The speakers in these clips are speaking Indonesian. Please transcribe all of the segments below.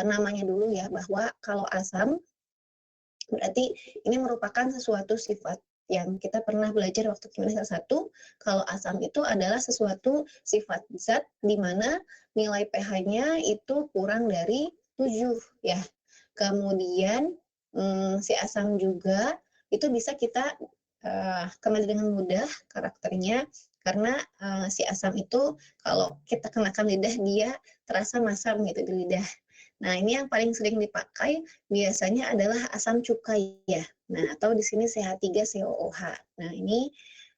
namanya dulu ya, bahwa kalau asam berarti ini merupakan sesuatu sifat yang kita pernah belajar waktu kimia satu. Kalau asam itu adalah sesuatu sifat zat di mana nilai pH-nya itu kurang dari 7 ya. Kemudian si asam juga itu bisa kita kenali dengan mudah karakternya karena si asam itu kalau kita kenakan lidah dia terasa masam gitu di lidah. Nah, ini yang paling sering dipakai biasanya adalah asam cuka ya. Nah, atau di sini CH3COOH. Nah, ini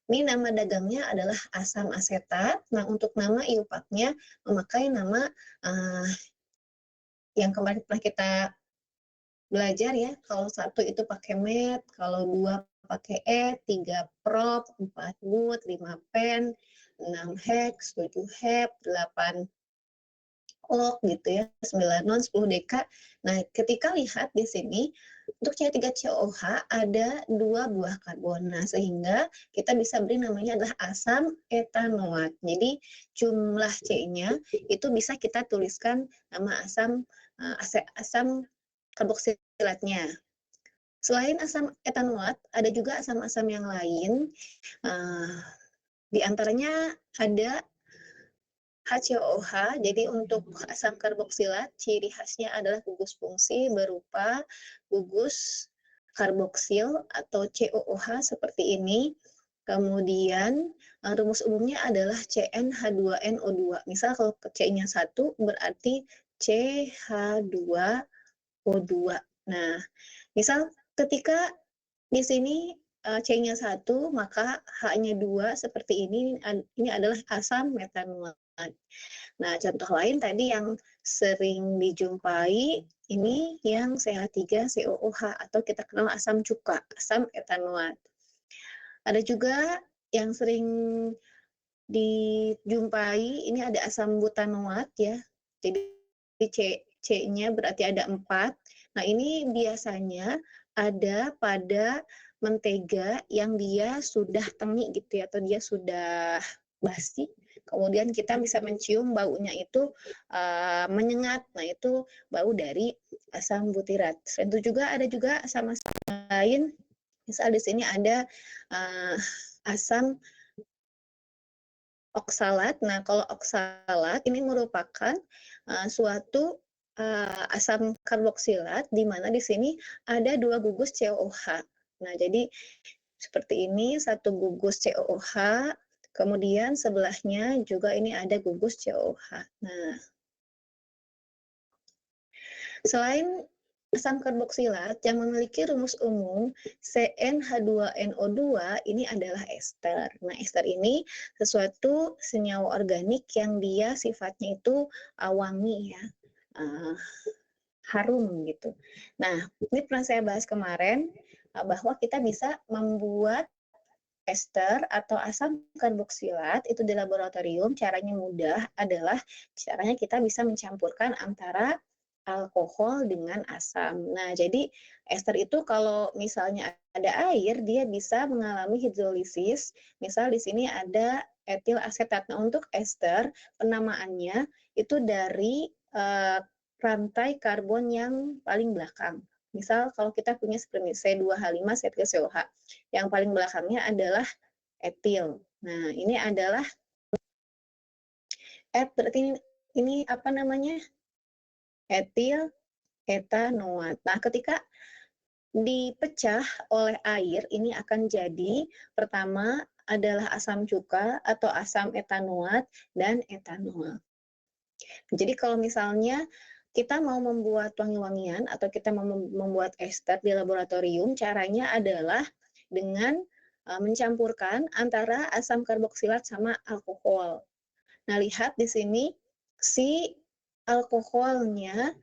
nama dagangnya adalah asam asetat. Nah, untuk nama iupatnya memakai nama uh, yang kemarin pernah kita belajar ya. Kalau satu itu pakai met, kalau dua pakai tiga prop, 4 but, 5 pen, 6 hex, 7 hep, 8 ok gitu ya, 9 non, 10 deka. Nah, ketika lihat di sini, untuk CH3COOH ada 2 buah karbon. Nah, sehingga kita bisa beri namanya adalah asam etanoat. Jadi, jumlah C-nya itu bisa kita tuliskan nama asam karboksilatnya. Selain asam etanoat, ada juga asam-asam yang lain. Di antaranya ada HCOOH, jadi untuk asam karboksilat, ciri khasnya adalah gugus fungsi berupa gugus karboksil atau COOH seperti ini. Kemudian rumus umumnya adalah CnH2NO2. Misal kalau C-nya 1 berarti CH2O2. Nah, misal ketika di sini C-nya 1, maka H-nya 2 seperti ini adalah asam metanoat. Nah, contoh lain tadi yang sering dijumpai ini yang CH3COOH atau kita kenal asam cuka, asam etanoat. Ada juga yang sering dijumpai ini ada asam butanoat ya. Jadi C-nya berarti ada 4. Nah, ini biasanya ada pada mentega yang dia sudah tengi gitu ya, atau dia sudah basi. Kemudian kita bisa mencium baunya itu menyengat. Nah, itu bau dari asam butirat. Selain itu juga ada juga asam-asam lain. Misal di sini ada asam oksalat. Nah, kalau oksalat ini merupakan suatu asam karboksilat di mana di sini ada 2 gugus COOH. Nah, jadi seperti ini, 1 gugus COOH, kemudian sebelahnya juga ini ada gugus COOH. Nah, selain asam karboksilat yang memiliki rumus umum CnH2NO2 ini adalah ester. Nah, ester ini sesuatu senyawa organik yang dia sifatnya itu wangi ya, harum gitu. Nah, ini pernah saya bahas kemarin bahwa kita bisa membuat ester atau asam karboksilat itu di laboratorium. Caranya mudah, adalah caranya kita bisa mencampurkan antara alkohol dengan asam. Nah, jadi ester itu kalau misalnya ada air, dia bisa mengalami hidrolisis. Misal di sini ada etil asetat. Nah, untuk ester, penamaannya itu dari rantai karbon yang paling belakang. Misal kalau kita punya seperti C2H5, C3COH. Yang paling belakangnya adalah etil. Nah, ini adalah berarti ini apa namanya? Etil etanoat. Nah, ketika dipecah oleh air, ini akan jadi pertama adalah asam cuka atau asam etanoat dan etanol. Jadi kalau misalnya kita mau membuat wangi-wangian atau kita mau membuat ester di laboratorium, caranya adalah dengan mencampurkan antara asam karboksilat sama alkohol. Nah, lihat di sini si alkoholnya,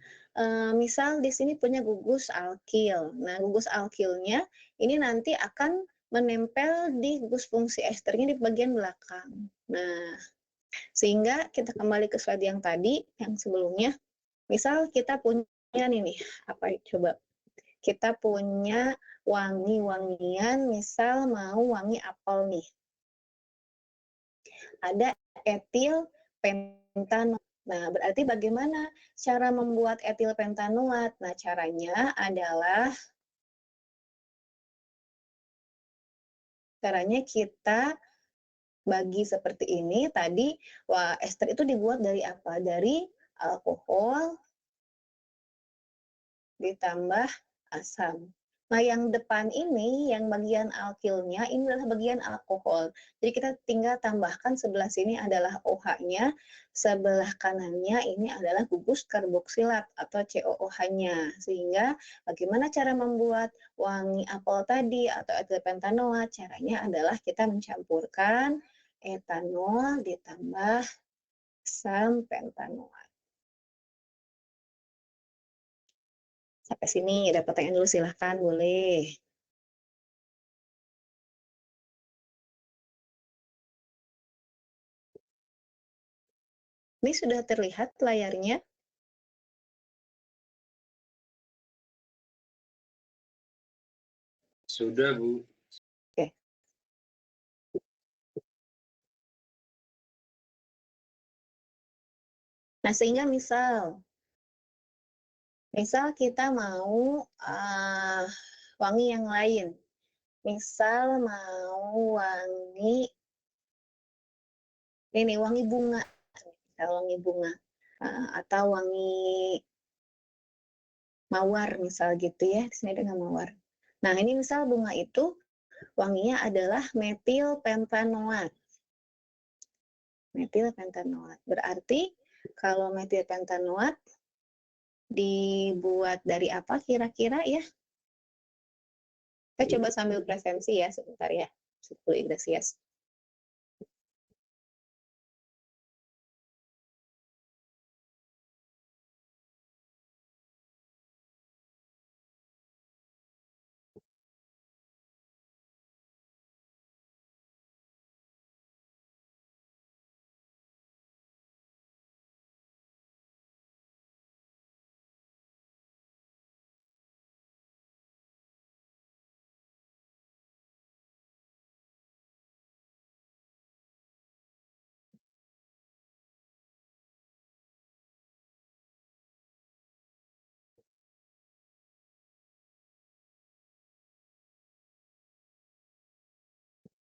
misal di sini punya gugus alkil. Nah, gugus alkilnya ini nanti akan menempel di gugus fungsi esternya di bagian belakang. Nah, sehingga kita kembali ke slide yang tadi, yang sebelumnya, misal kita punya nih, apa coba? Kita punya wangi-wangian, misal mau wangi apel nih. Ada etil pentanol. Nah, berarti bagaimana cara membuat etil pentanoat? Nah, caranya adalah kita bagi seperti ini. Tadi, ester itu dibuat dari apa? Dari alkohol ditambah asam. Nah, yang depan ini, yang bagian alkilnya, ini adalah bagian alkohol. Jadi kita tinggal tambahkan sebelah sini adalah OH-nya, sebelah kanannya ini adalah gugus karboksilat atau COOH-nya. Sehingga bagaimana cara membuat wangi apel tadi atau etil pentanoat? Caranya adalah kita mencampurkan etanol ditambah asam pentanoat. Sampai sini ada pertanyaan dulu, silahkan, boleh. Ini sudah terlihat layarnya? Sudah, Bu. Oke. Nah, sehingga misal kita mau wangi yang lain. Misal mau wangi ini wangi bunga, wangi bunga atau wangi mawar misal gitu ya. Di sini dengan mawar. Nah, ini misal bunga itu wanginya adalah metil pentanoat. Metil pentanoat. Berarti kalau metil pentanoat dibuat dari apa kira-kira ya? Kita coba sambil presensi ya sebentar ya. 10 Iglesias.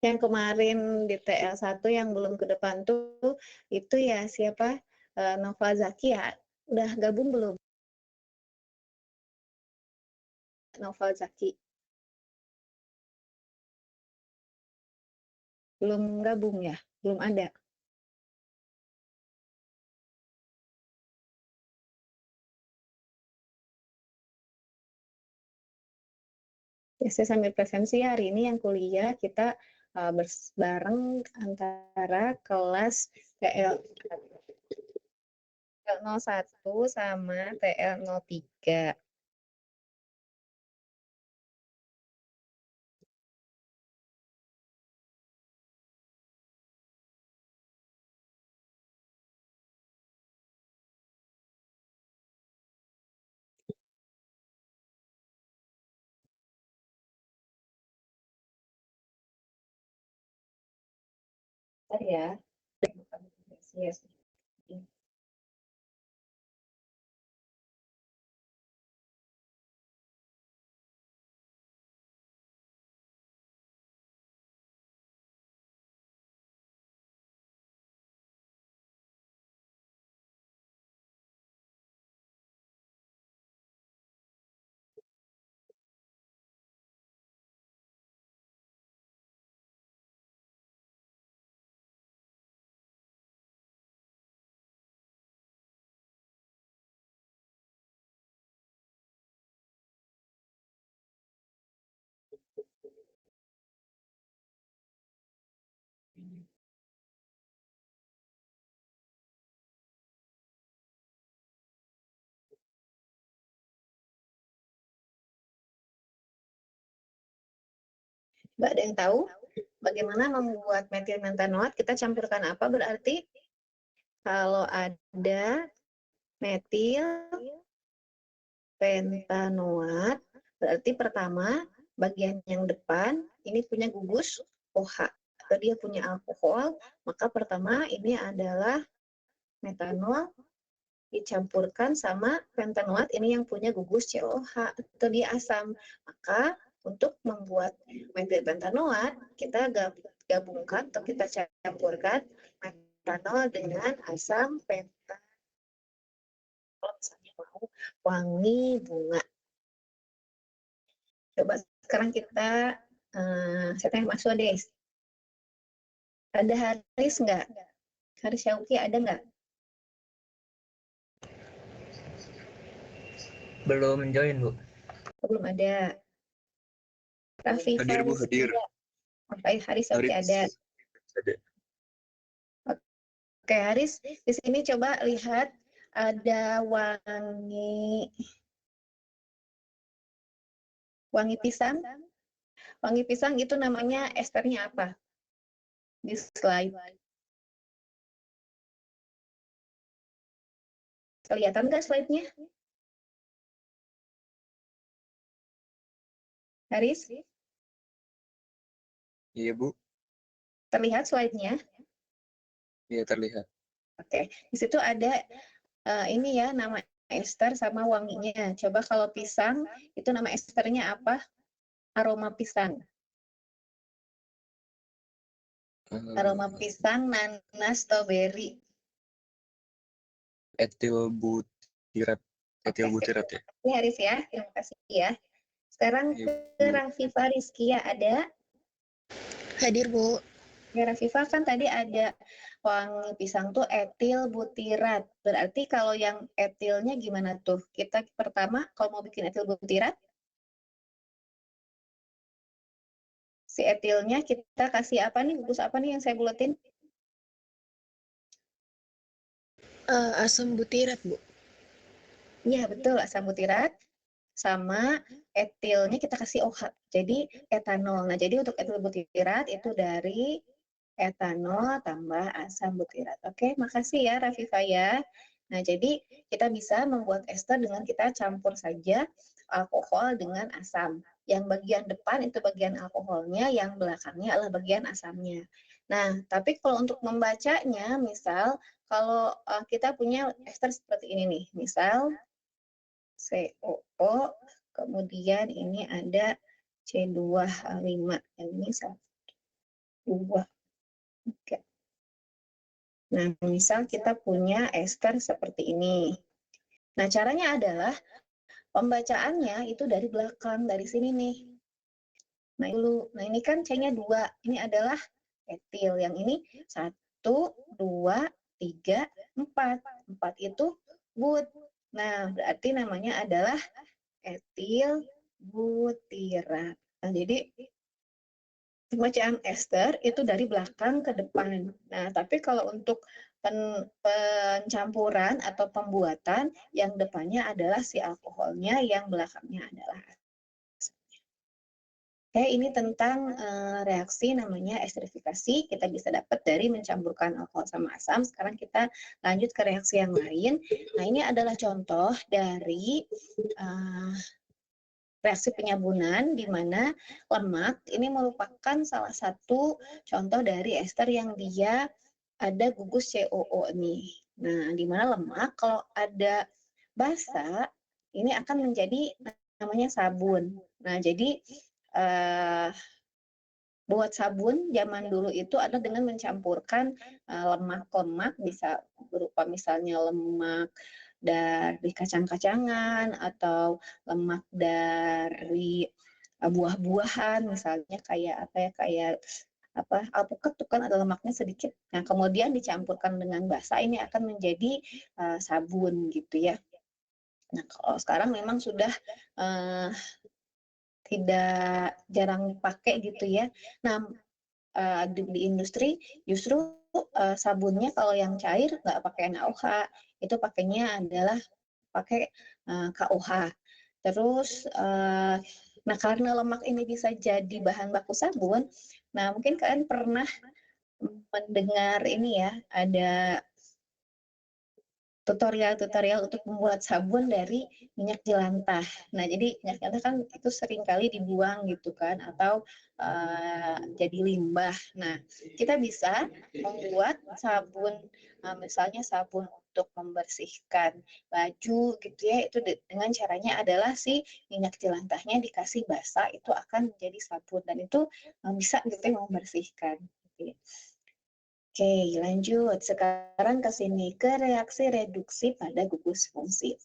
Yang kemarin di TL1 yang belum ke depan tuh, itu ya siapa? Nova Zaki ya? Udah gabung belum? Nova Zaki. Belum gabung ya? Belum ada? Ya, saya sambil presensi hari ini yang kuliah kita bareng antara kelas TL01 sama TL03. Bentar ya. Yes. Mbak ada yang tahu bagaimana membuat metil pentanoat? Kita campurkan apa berarti? Kalau ada metil pentanoat, berarti pertama bagian yang depan ini punya gugus OH atau dia punya alkohol, maka pertama ini adalah metanol dicampurkan sama pentanoat ini yang punya gugus COH atau dia asam. Maka untuk membuat metilpentanoat, kita gabungkan atau kita campurkan metanol dengan asam pentanol. Kalau misalnya mau wangi bunga. Coba sekarang kita saya tanya Mas Wades. Ada Haris nggak? Haris Syauki ada nggak? Belum join, Bu. Belum ada. Raffi Hadir, Bu, Faris hadir. Haris Syauki ada. Oke, Haris, di sini coba lihat ada wangi pisang. Wangi pisang itu namanya esternya apa? Di slide. Kelihatan nggak slide-nya? Haris? Iya, Bu. Terlihat slide-nya? Iya, terlihat. Oke, di situ ada ini ya, nama ester sama wanginya. Coba kalau pisang, itu nama esternya apa? Aroma pisang. Aroma pisang, nanas, strawberry. Etil butirat. Etil butirat ya. Ini Haris ya, terima kasih ya. Sekarang ke Rafifa Rizkia ada? Hadir, Bu. Ya, Rafifa kan tadi ada wangi pisang tuh etil butirat. Berarti kalau yang etilnya gimana tuh? Kita pertama kalau mau bikin etil butirat, si etilnya kita kasih apa nih? Gugus apa nih yang saya buletin? Asam butirat, Bu. Iya, betul, asam butirat. Sama etilnya kita kasih OH. Jadi etanol. Nah, jadi untuk etil butirat itu dari etanol tambah asam butirat. Oke, makasih ya Rafifa ya. Nah, jadi kita bisa membuat ester dengan kita campur saja alkohol dengan asam. Yang bagian depan itu bagian alkoholnya, yang belakangnya adalah bagian asamnya. Nah, tapi kalau untuk membacanya, misal kalau kita punya ester seperti ini nih, misal COO, kemudian ini ada C2H5, ini 1, 2, 3. Nah, misal kita punya ester seperti ini. Nah, caranya adalah pembacaannya itu dari belakang, dari sini nih. Nah, ini kan C-nya 2, ini adalah etil. Yang ini 1, 2, 3, 4. 4 itu but. Nah, berarti namanya adalah etil butirat. Nah, jadi pembacaan ester itu dari belakang ke depan. Nah, tapi kalau untuk pencampuran atau pembuatan, yang depannya adalah si alkoholnya, yang belakangnya adalah asamnya. Oke, ini tentang reaksi namanya esterifikasi. Kita bisa dapat dari mencampurkan alkohol sama asam. Sekarang kita lanjut ke reaksi yang lain. Nah, ini adalah contoh dari reaksi penyabunan di mana lemak ini merupakan salah satu contoh dari ester yang dia ada gugus COO nih. Nah, di mana lemak kalau ada basa ini akan menjadi namanya sabun. Nah, jadi buat sabun zaman dulu itu adalah dengan mencampurkan lemak-lemak, bisa berupa misalnya lemak dari kacang-kacangan atau lemak dari buah-buahan, misalnya kayak apa ya, kayak alpukat itu kan ada lemaknya sedikit. Nah, kemudian dicampurkan dengan basa, ini akan menjadi sabun gitu ya. Nah, kalau sekarang memang sudah tidak jarang dipakai gitu ya. Nah, di industri justru sabunnya kalau yang cair nggak pakai NaOH, itu pakainya adalah pakai KOH. Terus, nah karena lemak ini bisa jadi bahan baku sabun, nah mungkin kalian pernah mendengar ini ya, ada tutorial-tutorial untuk membuat sabun dari minyak jelantah. Nah, jadi minyak jelantah kan itu seringkali dibuang gitu kan, atau jadi limbah. Nah, kita bisa membuat sabun, misalnya sabun untuk membersihkan baju gitu ya, itu dengan caranya adalah si minyak jelantahnya dikasih basah, itu akan menjadi sabun dan itu bisa gitu ya membersihkan. Gitu ya. Oke, lanjut. Sekarang ke sini, ke reaksi reduksi pada gugus fungsi.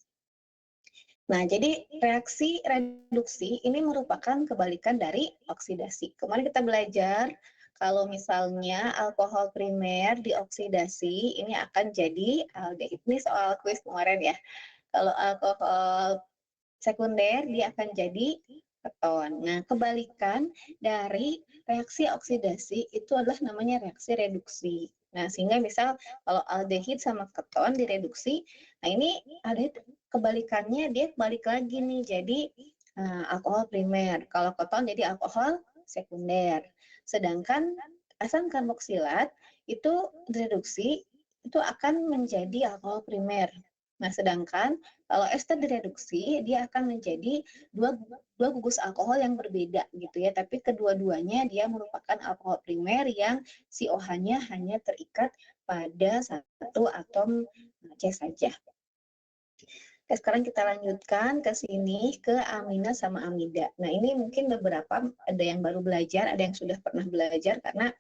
Nah, jadi reaksi reduksi ini merupakan kebalikan dari oksidasi. Kemarin kita belajar kalau misalnya alkohol primer dioksidasi, ini akan jadi aldehid. Ini soal kuis kemarin ya. Kalau alkohol sekunder, dia akan jadi keton. Nah, kebalikan dari reaksi oksidasi itu adalah namanya reaksi reduksi. Nah, sehingga misal kalau aldehid sama keton direduksi, nah ini aldehid kebalikannya dia balik lagi nih jadi alkohol primer. Kalau keton jadi alkohol sekunder. Sedangkan asam karboksilat itu direduksi itu akan menjadi alkohol primer. Nah, sedangkan kalau ester direduksi, dia akan menjadi dua gugus alkohol yang berbeda gitu ya, tapi kedua-duanya dia merupakan alkohol primer yang si OH-nya hanya terikat pada satu atom C saja. Oke, sekarang kita lanjutkan ke sini ke amina sama amida. Nah, ini mungkin beberapa ada yang baru belajar, ada yang sudah pernah belajar karena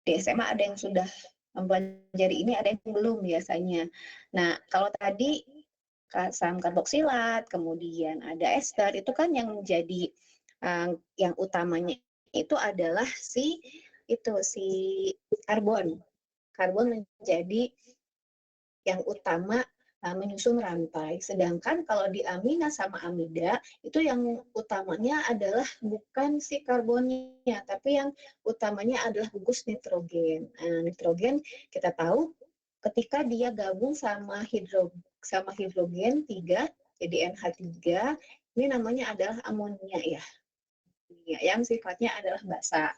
di SMA ada yang sudah mempelajari ini, ada yang belum biasanya. Nah, kalau tadi asam karboksilat, kemudian ada ester, itu kan yang menjadi yang utamanya itu adalah si karbon. Karbon menjadi yang utama menyusun rantai. Sedangkan kalau di amina sama amida, itu yang utamanya adalah bukan si karbonnya, tapi yang utamanya adalah gugus nitrogen. Nah, nitrogen kita tahu ketika dia gabung sama hidrogen 3, jadi NH3, ini namanya adalah amonia ya, yang sifatnya adalah basa.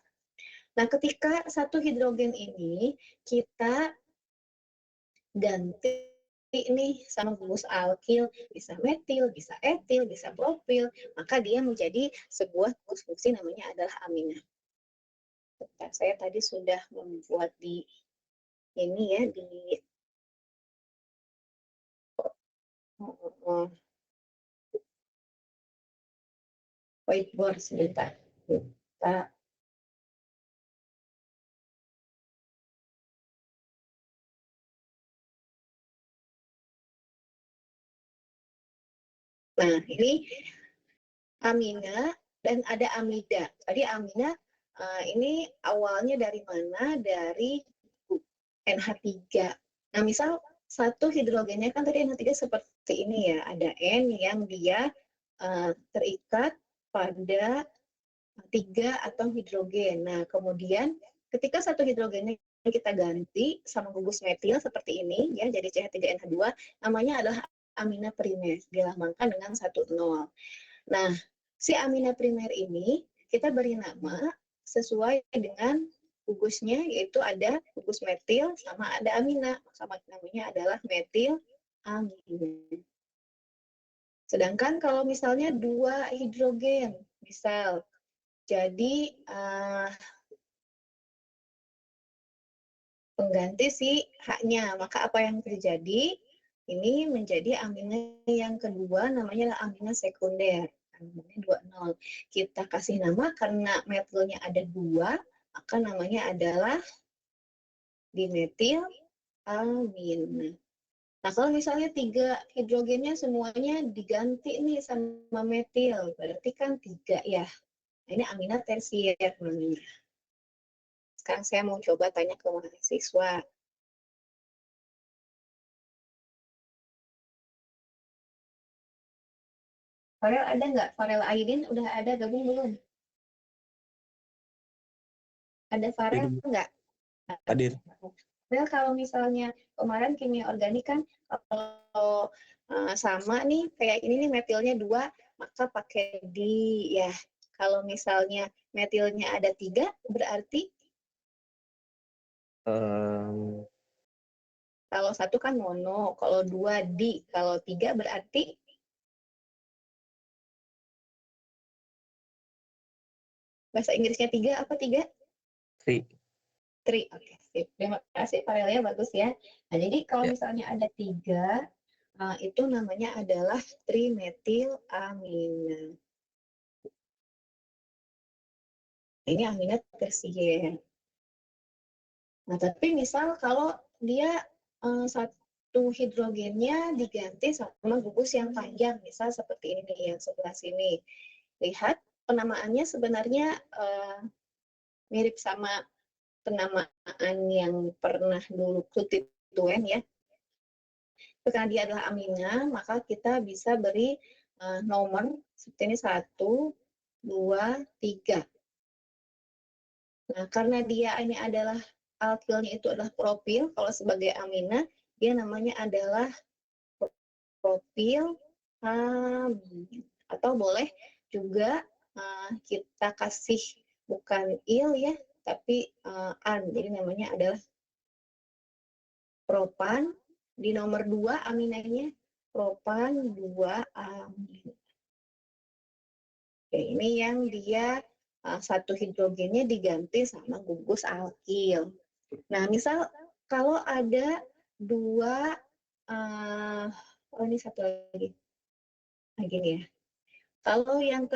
Nah, ketika satu hidrogen ini kita ganti ini sama gugus alkil, bisa metil, bisa etil, bisa propil, maka dia menjadi sebuah gugus fungsi namanya adalah amina. Saya tadi sudah membuat di ini ya, di whiteboard sebentar. Kita Nah, ini amina dan ada amida. Tadi amina ini awalnya dari mana? Dari NH3. Nah, misal satu hidrogennya kan tadi NH3 seperti ini ya, ada N yang dia terikat pada 3 atom hidrogen. Nah, kemudian ketika satu hidrogennya kita ganti sama gugus metil seperti ini ya, jadi CH3NH2, namanya adalah amina primer, dilambangkan dengan 10. Nah, si amina primer ini kita beri nama sesuai dengan gugusnya, yaitu ada gugus metil sama ada amina, sama namanya adalah metil amina. Sedangkan kalau misalnya 2 hidrogen, misal jadi pengganti si H-nya, maka apa yang terjadi? Ini menjadi amina yang kedua, namanya adalah amina sekunder. Namanya 20. Kita kasih nama karena metilnya ada 2, maka namanya adalah dimetil amina. Nah, kalau misalnya 3 hidrogennya semuanya diganti nih sama metil, berarti kan 3 ya. Nah, ini amina tersier namanya. Sekarang saya mau coba tanya ke mahasiswa. Farel ada nggak? Farel Aidin udah ada gabung belum? Ada Farel nggak? Hadir. Farel kalau misalnya kemarin kimia organik kan kalau sama nih kayak ini nih metilnya 2, maka pakai di ya. Kalau misalnya metilnya ada 3, berarti Kalau satu kan mono, kalau dua di, kalau tiga berarti bahasa Inggrisnya tiga apa tiga? Tri. Tri. Oke, sip. Terima kasih Pak Relia, bagus ya. Nah, jadi kalau Ya. misalnya ada tiga, itu namanya adalah trimetilamina. Ini amina tersier. Nah, tapi misal kalau dia satu hidrogennya diganti sama gugus yang panjang, misal seperti ini nih, yang sebelah sini. Lihat, penamaannya sebenarnya mirip sama penamaan yang pernah dulu konstituen ya. Karena dia adalah amina, maka kita bisa beri nomor seperti ini 1, 2, 3. Nah, karena dia ini adalah alkilnya itu adalah propil, kalau sebagai amina, dia namanya adalah propil amin. Atau boleh juga kita kasih bukan il ya, tapi an. Jadi namanya adalah propan. Di nomor 2 aminanya propan 2 amin. Oke, ini yang dia satu hidrogennya diganti sama gugus alkil. Nah, misal kalau ada dua, oh ini satu lagi, nih ya. Kalau yang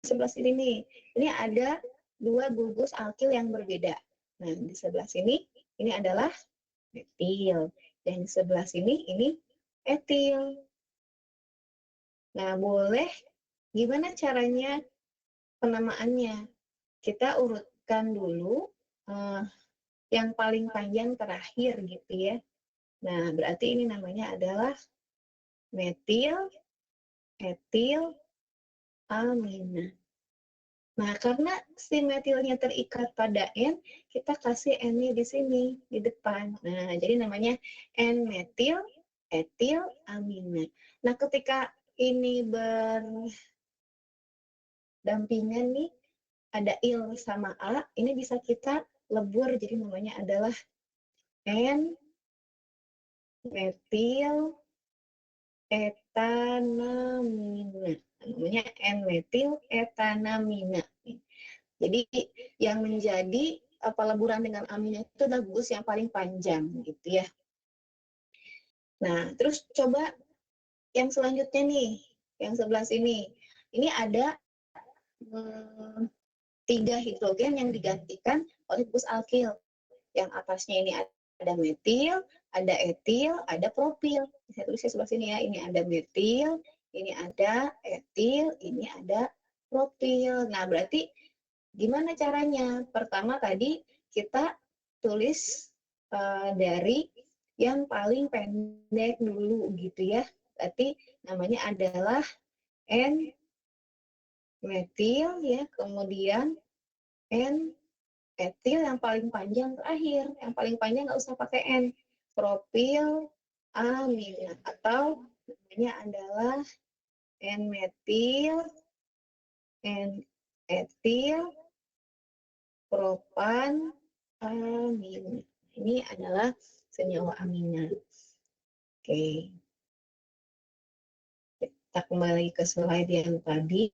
sebelah sini nih, ini ada dua gugus alkil yang berbeda. Nah, di sebelah sini ini adalah metil, dan di sebelah sini ini etil. Nah, boleh gimana caranya penamaannya? Kita urutkan dulu yang paling panjang terakhir gitu ya. Nah, berarti ini namanya adalah metil, etil, amina. Nah, karena si metilnya terikat pada N, kita kasih N-nya di sini, di depan. Nah, jadi namanya N-metil, etil, amina. Nah, ketika ini berdampingan nih, ada il sama A, ini bisa kita lebur, jadi namanya adalah N-metil, etanamina. Namanya N-metil etanamina. Jadi yang menjadi peleburan dengan amina itu adalah gugus yang paling panjang gitu ya. Nah, terus coba yang selanjutnya nih, yang sebelah sini. Ini ada 3 hidrogen yang digantikan oleh gugus alkil. Yang atasnya ini ada metil, ada etil, ada propil. Saya tulis sebelah sini ya, ini ada metil, ini ada etil, ini ada propil. Nah, berarti gimana caranya? Pertama tadi kita tulis dari yang paling pendek dulu gitu ya. Berarti namanya adalah N-metil ya, kemudian N-etil yang paling panjang terakhir. Yang paling panjang nggak usah pakai N. Propil amina atau namanya adalah N-metil, N-etil, propan, amina. Ini adalah senyawa amina. Oke. Kita kembali ke slide yang tadi.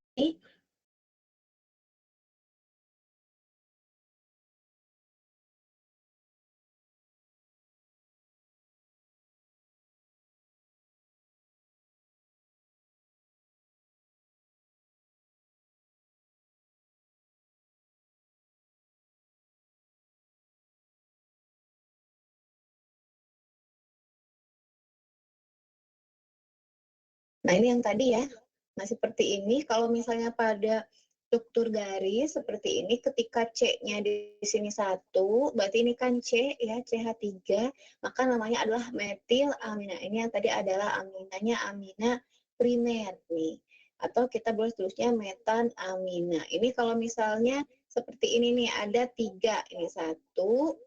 Nah, ini yang tadi ya. Nah, seperti ini, kalau misalnya pada struktur garis seperti ini, ketika C-nya di sini 1, berarti ini kan C ya, CH3, maka namanya adalah metil amina. Ini yang tadi adalah aminanya amina primer nih. Atau kita boleh tulisnya metan amina. Ini kalau misalnya seperti ini nih, ada 3. Ini 1, 2,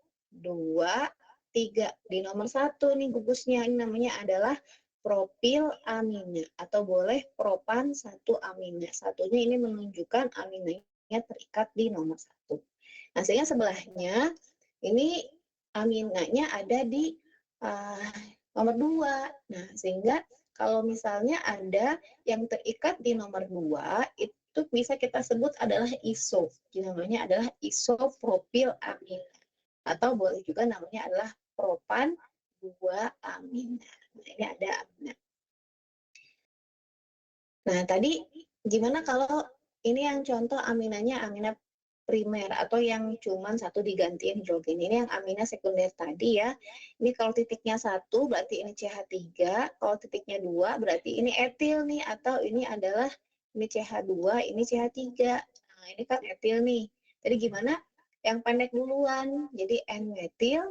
3. Di nomor 1 nih gugusnya, ini namanya adalah propil amina atau boleh propan 1 amina. Satunya ini menunjukkan aminanya terikat di nomor 1. Nah, sehingga sebelahnya ini aminanya ada di nomor 2. Nah, sehingga kalau misalnya ada yang terikat di nomor 2, itu bisa kita sebut adalah iso. Namanya adalah isopropilamina. Atau boleh juga namanya adalah propan 2-amina. Nah, ini ada amina. Nah, tadi gimana kalau ini yang contoh aminanya amina primer atau yang cuman satu digantiin hidrogen. Ini yang amina sekunder tadi ya. Ini kalau titiknya 1 berarti ini CH3, kalau titiknya 2 berarti ini etil nih, atau ini adalah ini CH2, ini CH3. Nah, ini kan etil nih. Jadi gimana? Yang pendek duluan. Jadi N-metil,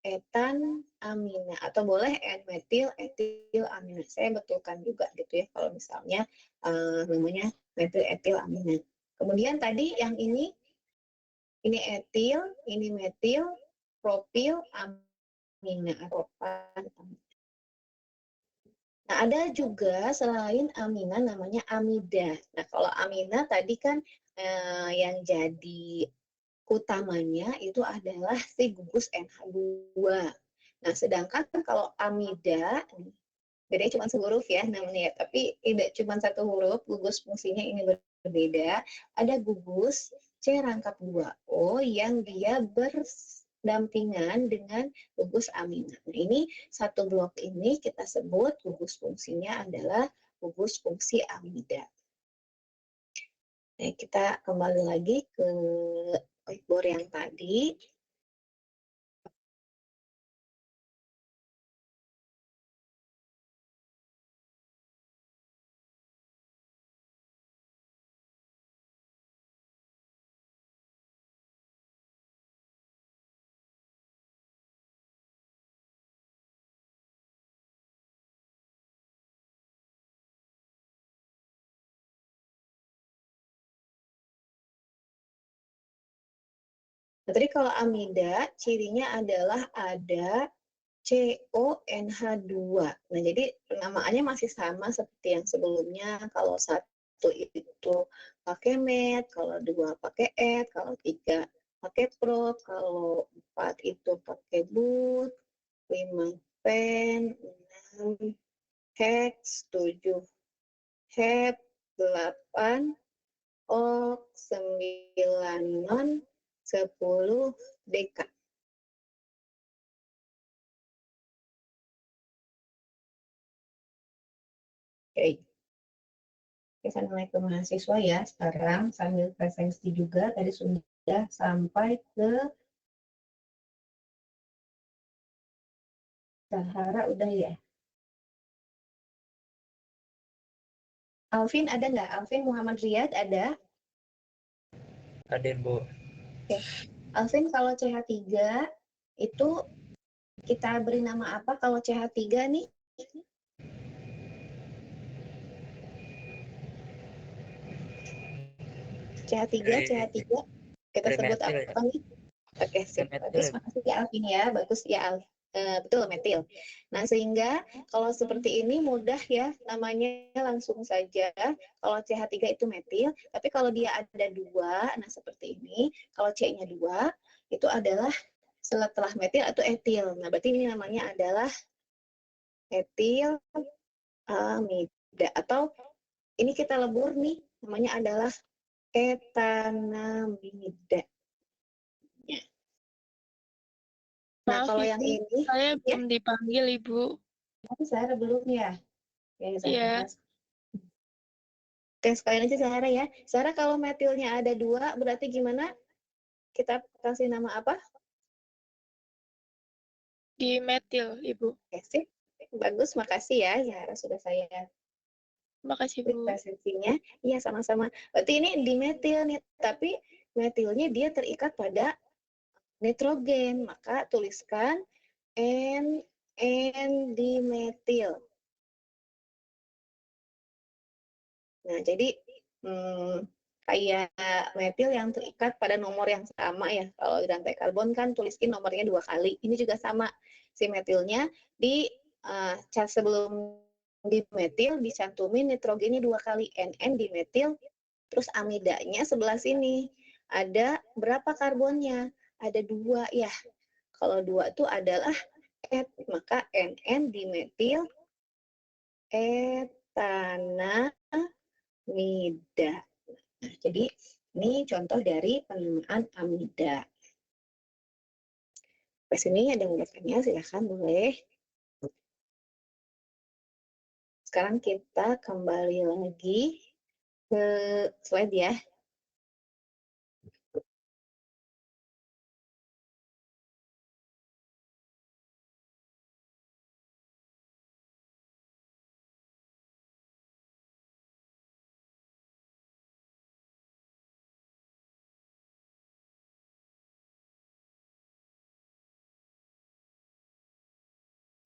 etan, amina, atau boleh N-metil, etil, amina. Saya betulkan juga gitu ya kalau misalnya namanya metil, etil, amina. Kemudian tadi yang ini etil, ini metil, propil, amina, propan. Nah, ada juga selain amina namanya amida. Nah, kalau amina tadi kan yang jadi utamanya itu adalah si gugus NH2. Nah, sedangkan kalau amida, bedanya cuma sehuruf ya namanya, tapi tidak cuma satu huruf, gugus fungsinya ini berbeda. Ada gugus C rangkap 2O yang dia berdampingan dengan gugus amina. Nah, ini satu blok ini kita sebut gugus fungsinya adalah gugus fungsi amida. Nah, kita kembali lagi ke whiteboard yang tadi. Nah, tadi kalau amida, cirinya adalah ada CONH2. Nah, jadi penamaannya masih sama seperti yang sebelumnya. Kalau satu itu pakai met, kalau dua pakai et, kalau tiga pakai prop, kalau 4 itu pakai but, 5 pen, 6 hex, 7 hep, 8 ok, 9 non, 10 deka. Oke. Saya mulai ke mahasiswa ya sekarang sambil presensi juga. Tadi sudah sampai ke Sahara udah ya. Alvin ada nggak? Alvin Muhammad Riyad ada? Hadir, Bu. Oke. Alvin, kalau CH3 itu kita beri nama apa kalau CH3 nih? CH3 kita sebut apa nih? Oke, sip. Bagus, makasih ya Alvin ya. Bagus ya Alvin. Betul, metil. Nah, sehingga kalau seperti ini mudah ya, namanya langsung saja. Kalau CH3 itu metil, tapi kalau dia ada 2, nah seperti ini, kalau C-nya 2, itu adalah setelah metil atau etil. Nah, berarti ini namanya adalah etil amida. Atau ini kita lebur nih, namanya adalah etanamida. Nah, Maaf, kalau Ibu, yang ini, saya ya, belum dipanggil, Ibu. tapi Zahra belum ya? Ya, Iya. Oke, sekalian aja Zahra ya. Zahra, kalau metilnya ada 2, berarti gimana? Kita kasih nama apa? Di metil, Ibu. Oke, sip. Bagus, makasih ya. Zahra sudah saya Makasih, klik Bu. presensinya. Iya, sama-sama. Berarti ini dimetil nih, tapi metilnya dia terikat pada nitrogen. Maka tuliskan N-dimetil. Nah, jadi kayak metil yang terikat pada nomor yang sama ya. Kalau di rantai karbon kan tuliskin nomornya 2 kali. Ini juga sama. Si metilnya di cat sebelum di metil dicantumin nitrogennya 2 kali, NN dimetil, terus amidanya sebelah sini. Ada berapa karbonnya? Ada 2 ya. Kalau 2 itu adalah maka NN dimetil etanamida. Nah, jadi ini contoh dari penamaan amida. Di sini ada yang bertanya, silakan boleh. Sekarang kita kembali lagi ke slide ya.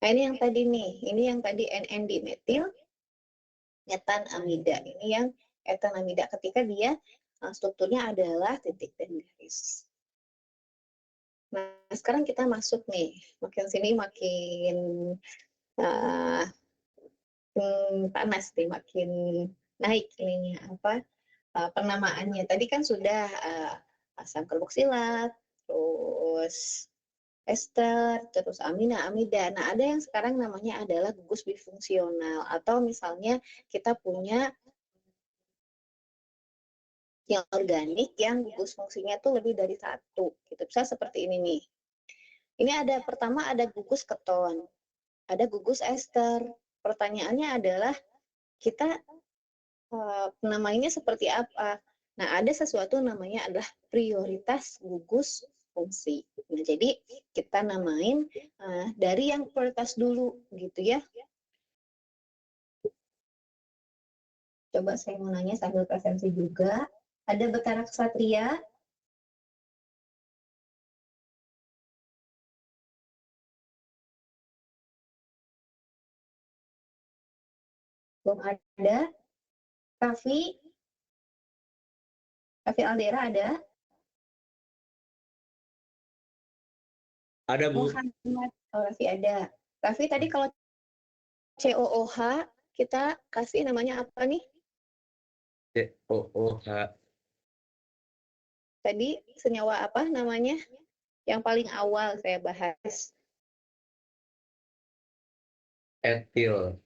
Nah, ini yang tadi nih, ini yang tadi NN dimetil etanamida. Ini yang etanamida ketika dia strukturnya adalah titik dan garis. Nah, sekarang kita masuk nih, makin sini makin uh, panas nih, makin naik ininya apa penamaannya. Tadi kan sudah asam karboksilat, terus ester, terus amina, amida. Nah, ada yang sekarang namanya adalah gugus bifungsional, atau misalnya kita punya yang organik yang gugus fungsinya tuh lebih dari satu. Gitu. Bisa seperti ini nih. Ini ada pertama ada gugus keton, ada gugus ester. Pertanyaannya adalah kita namanya seperti apa? Nah, ada sesuatu namanya adalah prioritas gugus fungsi. Nah, jadi kita namain dari yang prioritas dulu, gitu ya. Coba saya mau nanya sambil presensi juga. Ada Betara Ksatria? Belum ada. Raffi? Raffi Aldera ada? Ada, Bu. Muhammad, oh, Raffi ada. Raffi tadi kalau COOH kita kasih namanya apa nih? COOH. Tadi senyawa apa namanya? Yang paling awal saya bahas. Etil.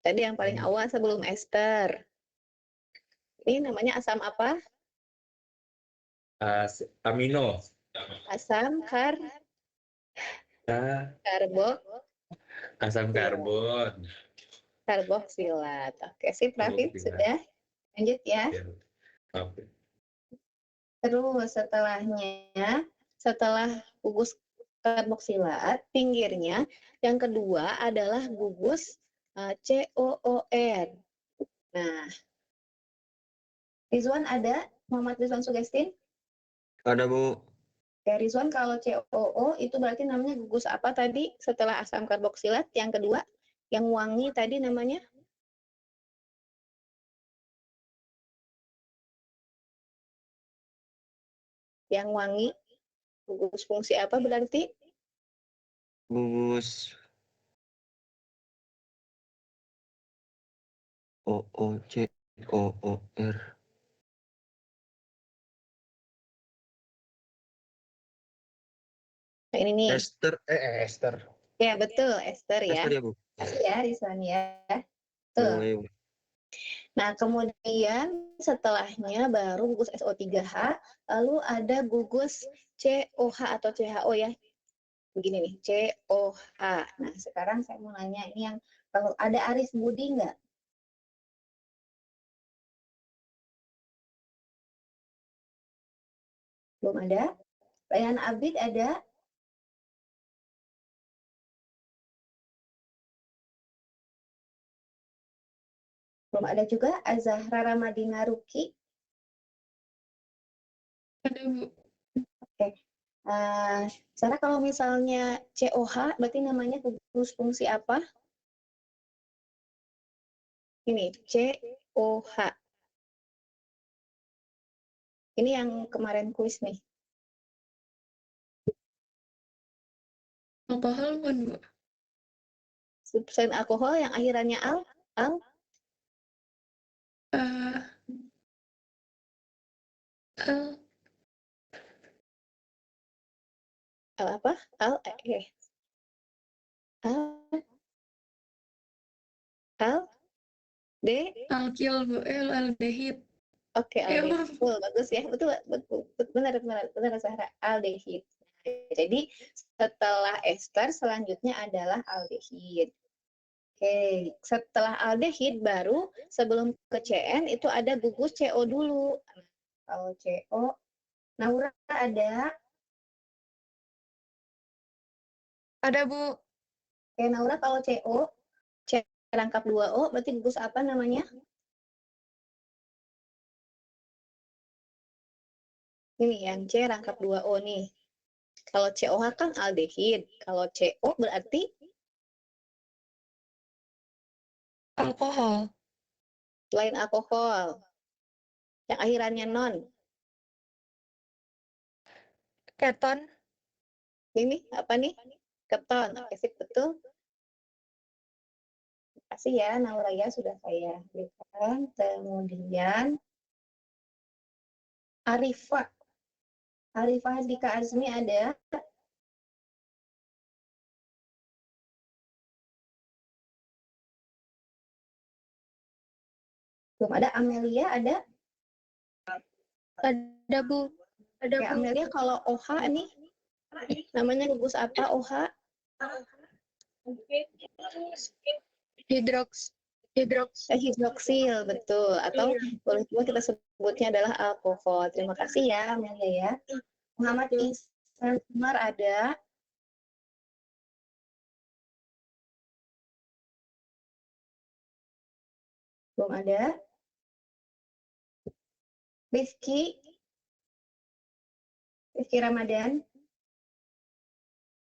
Tadi yang paling awal sebelum ester. Ini namanya asam apa? Amino. Asam Asam karbon. karboksilat. Oke, sip Raffi, sudah. Lanjut ya. Oke. Terus setelah gugus karboksilat, pinggirnya yang kedua adalah gugus COOR. Nah, Rizwan ada? Muhammad Rizwan Sugestin? Ada, Bu. Ya, Rizwan, kalau COO itu berarti namanya gugus apa tadi setelah asam karboksilat? Yang kedua, yang wangi tadi namanya? Yang wangi, gugus fungsi apa berarti? Gugus OOCOOR. Nah, ini nih. Ester. Ya, betul, ester ya. Ester ya, Bu? Kasih ya, Rizwan ya. Betul. Boleh, Bu. Nah, kemudian setelahnya baru gugus SO3H, lalu ada gugus COH atau CHO ya. Begini nih, COH. Nah, sekarang saya mau nanya ini yang kalau ada Aris Budi nggak? Belum ada? Rayhan Abid ada? Belum ada juga? Azahra Ramadina Ruki? Ada, Bu. Oke. Sarah, kalau misalnya COH, berarti namanya gugus fungsi apa? Ini, COH. Ini yang kemarin kuis nih. Alkohol bukan, Bu? Selain alkohol yang akhirannya al, Eh, eh, Al apa? Al al al d. Alkil, Bu. Aldehid. Oke, Ya, aldehid. maaf. Betul, bagus ya. Betul, betul, benar, Zahra. Aldehid. Jadi setelah ester selanjutnya adalah aldehid. Oke, setelah aldehid baru sebelum ke CN itu ada gugus CO dulu. Kalau CO, Naura ada. Ada, Bu. Oke, Naura kalau CO, C rangkap 2O, berarti gugus apa namanya? Ini yang C rangkap 2O nih. Kalau COH kan aldehid. Kalau CO berarti Alkohol. selain alkohol. Yang akhirannya non. Keton. Ini apa nih? Keton. Oke, sip, betul. Terima kasih ya, Naura ya, sudah saya berikan. Kemudian Arifah. Arifah Dika Azmi ada. Belum ada. Amelia ada. Ada, Bu. Ada, Oke, Bu. Amelia kalau OH nih, namanya gugus apa OH? Hidroksil, betul. Atau boleh juga kita sebutnya adalah alkohol. Terima kasih ya, Amelia ya. Muhammad Ismar ada. Belum ada. Rizky Ramadan.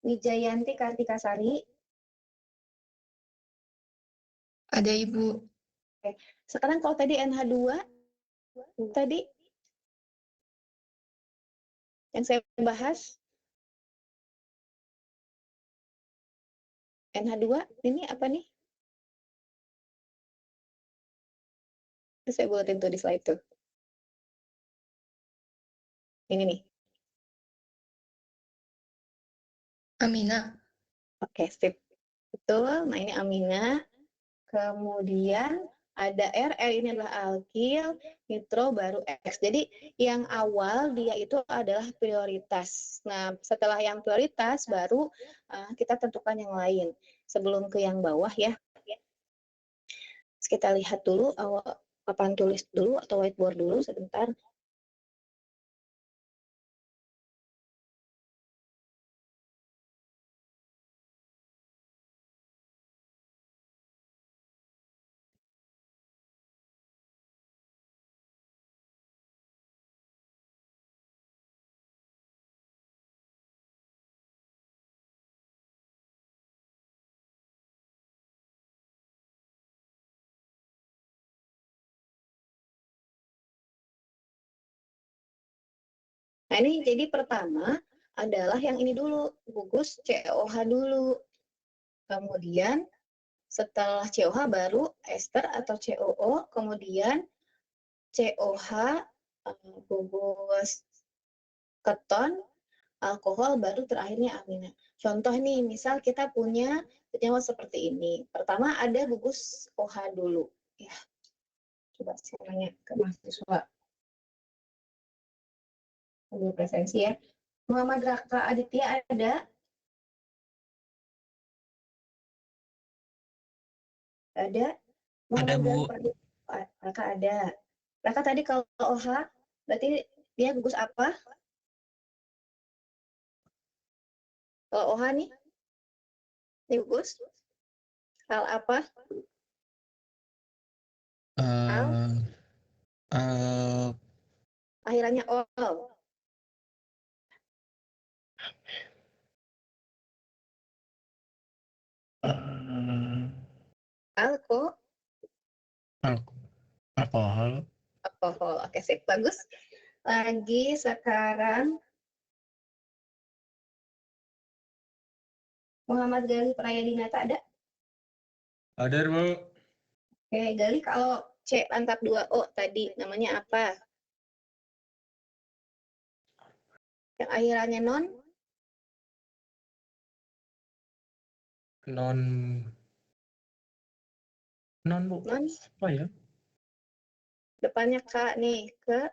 Wijayanti Kartikasari. Ada, Ibu. Sekarang kalau tadi NH2, tadi yang saya bahas, NH2, ini apa nih? Saya buatin tuh di slide tuh. Ini nih. Amina. Oke, sip. Betul. Nah, ini amina. Kemudian ada R ini adalah alkil, nitro baru X. Jadi yang awal dia itu adalah prioritas. Nah, setelah yang prioritas baru kita tentukan yang lain. Sebelum ke yang bawah ya. Kita lihat dulu papan tulis dulu atau whiteboard dulu sebentar. Nah, ini jadi pertama adalah yang ini dulu, gugus COH dulu. Kemudian setelah COH baru ester atau COO, kemudian COH, gugus keton, alkohol, baru terakhirnya amina. Contoh nih, misal kita punya senyawa seperti ini. Pertama ada gugus OH dulu. Ya, coba saya tanya ke mahasiswa. Ambil presensi ya. Muhammad Raka Aditya ada? Ada? Ada, Bu. Raka ada. Raka tadi kalau OH, berarti dia gugus apa? Kalau OH nih, ini gugus hal apa? Al, akhirannya ol. Alko, alkohol. alkohol. Oke, sip. Bagus. Lagi sekarang Muhammad Gali Prayadinata ada? Ada, Bu. Oke, Gali kalau C rangkap 2O tadi namanya apa? Yang akhirannya non? Non non Bu. Non, Apa ya? depannya K nih, ke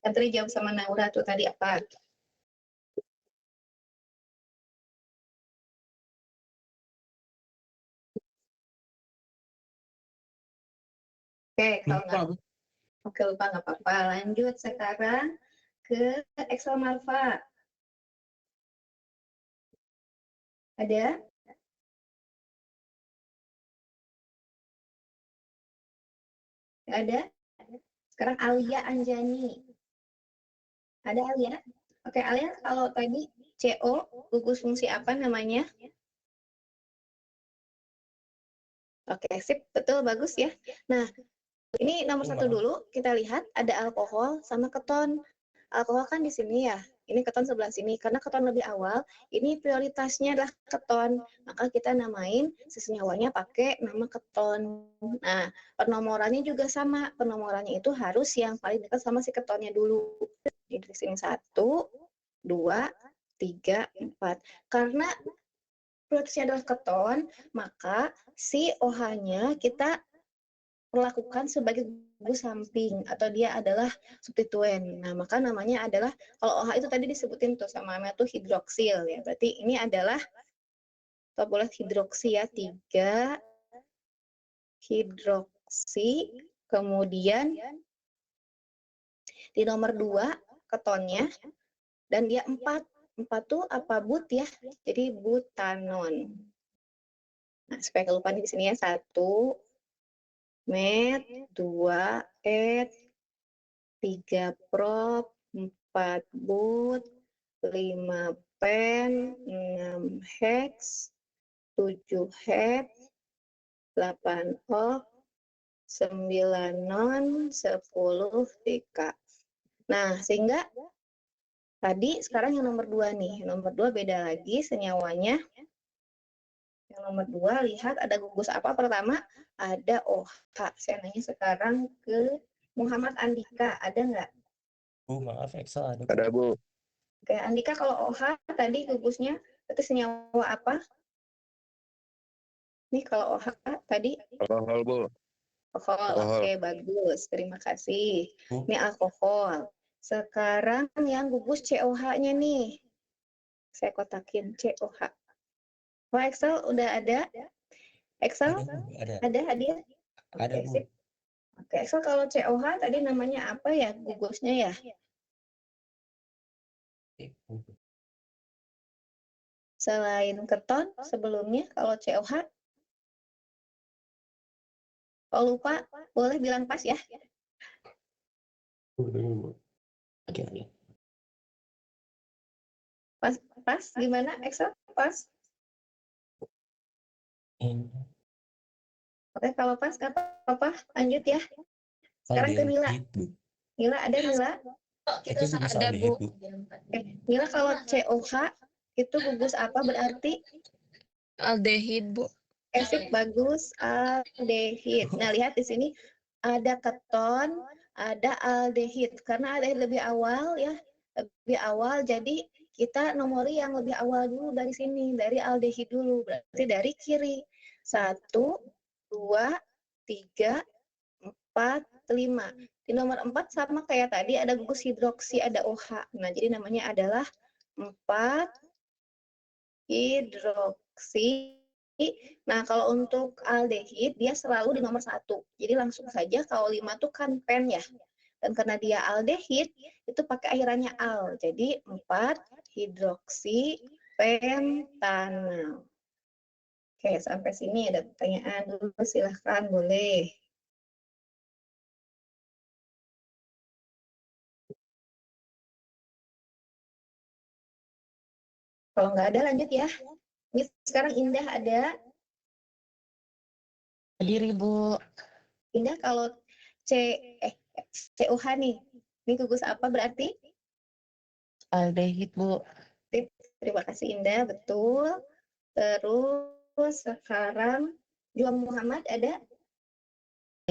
Katri jawab sama Naura tuh tadi apa? Oke, kalau Lupa nggak, Bu. oke lupa nggak apa-apa. Lanjut sekarang ke Excel Marva. Ada? Nggak ada? Sekarang Alia Anjani. Ada Alia? Oke, Alia kalau tadi CO, gugus fungsi apa namanya? Oke, sip. Betul, bagus ya. Nah, ini nomor satu Maaf. dulu. Kita lihat ada alkohol sama keton. Alkohol kan di sini ya. Ini keton sebelah sini. Karena keton lebih awal, ini prioritasnya adalah keton. Maka kita namain sesenyawanya pakai nama keton. Nah, penomorannya juga sama. Penomorannya itu harus yang paling dekat sama si ketonnya dulu. Di sini 1, 2, 3, 4. Karena prioritasnya adalah keton, maka si OH-nya kita perlakukan sebagai gugus samping atau dia adalah substituen. Nah, maka namanya adalah kalau OH itu tadi disebutin tuh sama namanya tuh hidroksil ya. Berarti ini adalah tablet hidroksi ya, 3 hidroksi. Kemudian di nomor 2 ketonnya dan dia 4. 4 tuh apa but ya? Jadi butanon. Nah, supaya kelupaan di sini ya 1 met, 2 et, 3 prop, 4 but, 5 pen, 6 hex, 7 hex, 8 ok, 9 non, 10 TK. Nah, sehingga tadi sekarang yang nomor 2 nih. Nomor 2 beda lagi senyawanya. Yang nomor 2 lihat ada gugus apa pertama? Ada OH. Saya nanya sekarang ke Muhammad Andika. Ada nggak? Bu, maaf Excel ada. Ada Bu. Oke, Andika kalau OH tadi gugusnya itu senyawa apa? Nih kalau OH tadi Alkohol Bu. alkohol. Alkohol. Oke, bagus. Terima kasih. Bu. Ini alkohol. Sekarang yang gugus COH-nya nih. Saya kotakin COH. Oh, Excel udah ada? Excel? Ada Bu, ada. Ada hadir? Ada Oke, Bu. sip. Oke, Excel kalau COH tadi namanya apa ya gugusnya ya? Bu. Selain keton sebelumnya kalau COH? Kalau lupa boleh bilang pas ya. Oke, oke. Pas gimana Excel? Pas? Ini Oke, kalau pas nggak apa-apa, lanjut ya. Sekarang ke Mila. aldehid, Bu. Mila ada Mila? Itu gugus Ada, aldehid, Bu. Bu. Oke, Mila kalau COH itu gugus apa berarti? Aldehid, Bu. Sip, bagus, aldehid. Nah, lihat di sini ada keton, ada aldehid. Karena aldehid lebih awal ya, lebih awal. Jadi kita nomori yang lebih awal dulu dari sini, dari aldehid dulu. Berarti dari kiri. 1, 2, 3, 4, 5. Di nomor 4 sama kayak tadi ada gugus hidroksi, ada OH. Nah, jadi namanya adalah 4 hidroksi. Nah, kalau untuk aldehid, dia selalu di nomor 1. Jadi langsung saja kalau 5 tuh kan pen ya. Dan karena dia aldehid, itu pakai akhirannya al. Jadi 4 hidroksi pentanal. Oke, sampai sini ada pertanyaan dulu. Silahkan, boleh. Kalau nggak ada, lanjut ya. Ini sekarang Indah ada. Hadir, Ibu. Indah kalau COH nih. Ini gugus apa berarti? Aldehid, Bu. Terima kasih Indah, betul. Terus sekarang Juang Muhammad ada?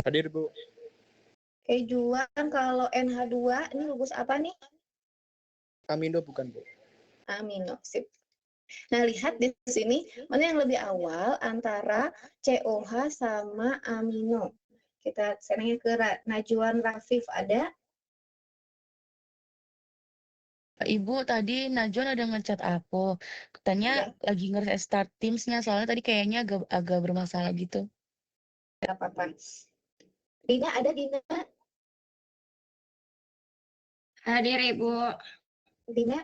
Hadir Bu. Kejuan kalau NH2 ini gugus apa nih? Amino bukan, Bu? Amino. Sip. Nah, lihat di sini mana yang lebih awal antara COH sama amino. Kita senangnya ke Najwan Rafif ada. Ibu tadi Najwan ada ngechat aku. Katanya Ya, lagi nge-restart Teams-nya soalnya tadi kayaknya agak bermasalah gitu. tidak apa-apa. Dina ada Dina? Hadir Ibu. Dina,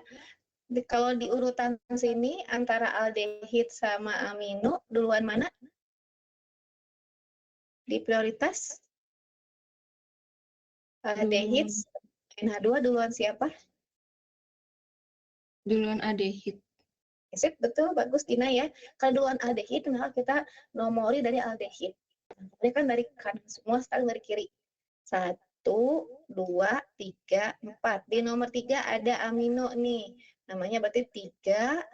kalau di urutan sini antara aldehid sama amino duluan mana? Di prioritas? Aldehid NH2 duluan siapa? Duluan aldehid. Sip, betul, bagus Dina ya. Kalau duluan aldehid, maka kita nomori dari aldehid. Ini kan dari kanan semua, sekarang dari kiri. 1, 2, 3, 4. Di nomor 3 ada amino nih. Namanya berarti 3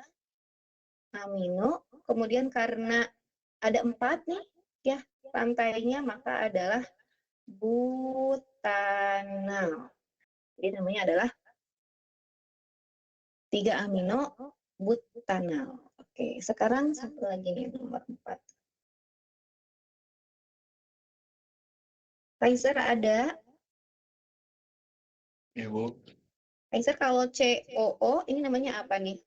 amino. Kemudian karena ada 4 nih, ya rantainya maka adalah butanal. Jadi namanya adalah 3 amino butanal. Oke, sekarang satu lagi nih nomor 4. Kaiser ada. Ya, Bu. Kaiser kalau COO ini namanya apa nih?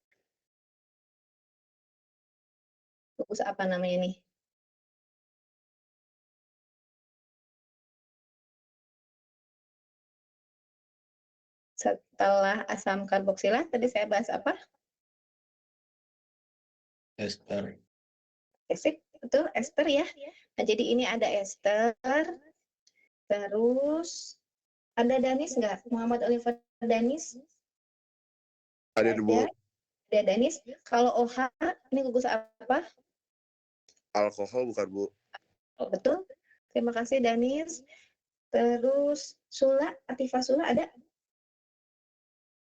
Gugus apa namanya nih? Setelah asam karboksila, tadi saya bahas apa? Ester. Sip, betul, ester ya. Nah, jadi ini ada ester, terus ada Danis nggak? Muhammad Oliver Danis? Ada Bu, Ada Danis. Kalau OH, ini gugus apa? alkohol bukan Bu? Oh, betul. Terima kasih Danis. Terus Sula, Atifah Sula ada?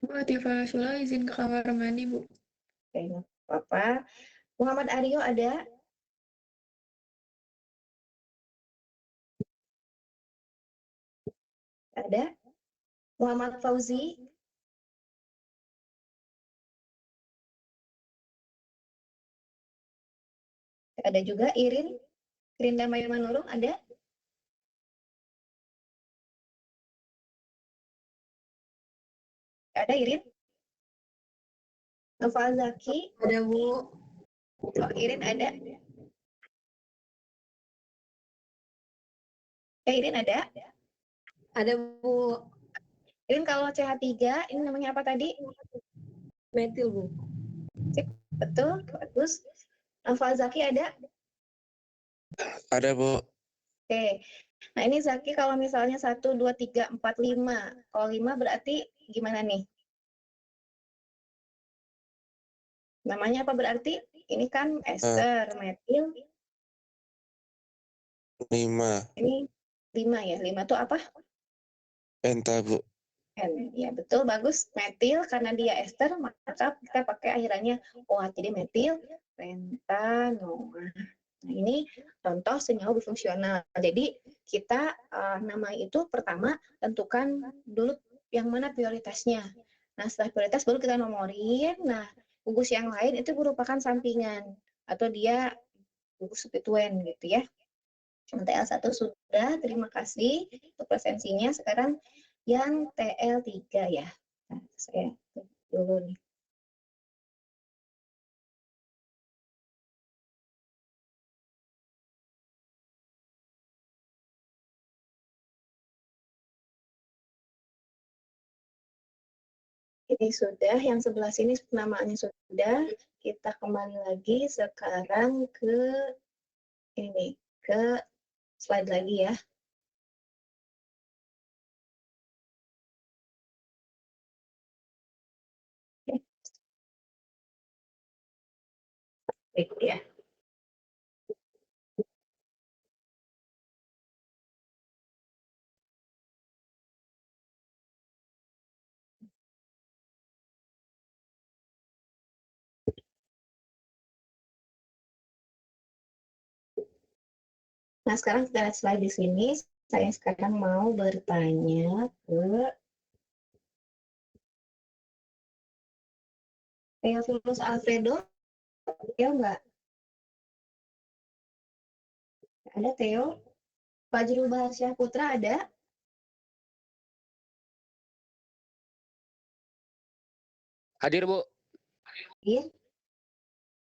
Bu, Atifa Sula izin ke kamar mandi, Bu. Oke, nggak apa-apa. Muhammad Aryo ada? Ada. Muhammad Fauzi? Ada juga. Irin? Irin Damayu Manurung ada? Ada Irin? Noval Zaki? Ada, Bu. Oh, Irin ada? Irin ada? Ada, Bu. Irin kalau CH3 ini namanya apa tadi? Metil, Bu. Sip, betul, bagus. Noval Zaki ada? Ada Bu. Oke. Nah, ini Zaki kalau misalnya 1, 2, 3, 4, 5. Kalau 5 berarti gimana nih? Namanya apa berarti? Ini kan ester, metil. 5. Ini 5 ya. 5 itu apa? Penta Bu. N. Ya, betul, bagus. Metil, karena dia ester, maka kita pakai akhirannya OH. Jadi metil pentanoa. Nah, ini contoh senyawa bifungsional. Jadi, kita nama itu pertama tentukan dulu yang mana prioritasnya. Nah, setelah prioritas baru kita nomorin. Nah, gugus yang lain itu merupakan sampingan atau dia gugus substituen gitu ya. TL1 sudah, terima kasih untuk presensinya. Sekarang yang TL3 ya. Nah, saya dulu nih. Ini sudah, yang sebelah sini penamaannya sudah. Kita kembali lagi sekarang ke ini, ke slide lagi ya. Berikut ya. Nah, sekarang kita lihat slide di sini. Saya sekarang mau bertanya ke Theophilus Alfredo. Theo nggak? Ada Theo? Fajrul Baharsyah Putra ada? Hadir, Bu. Iya.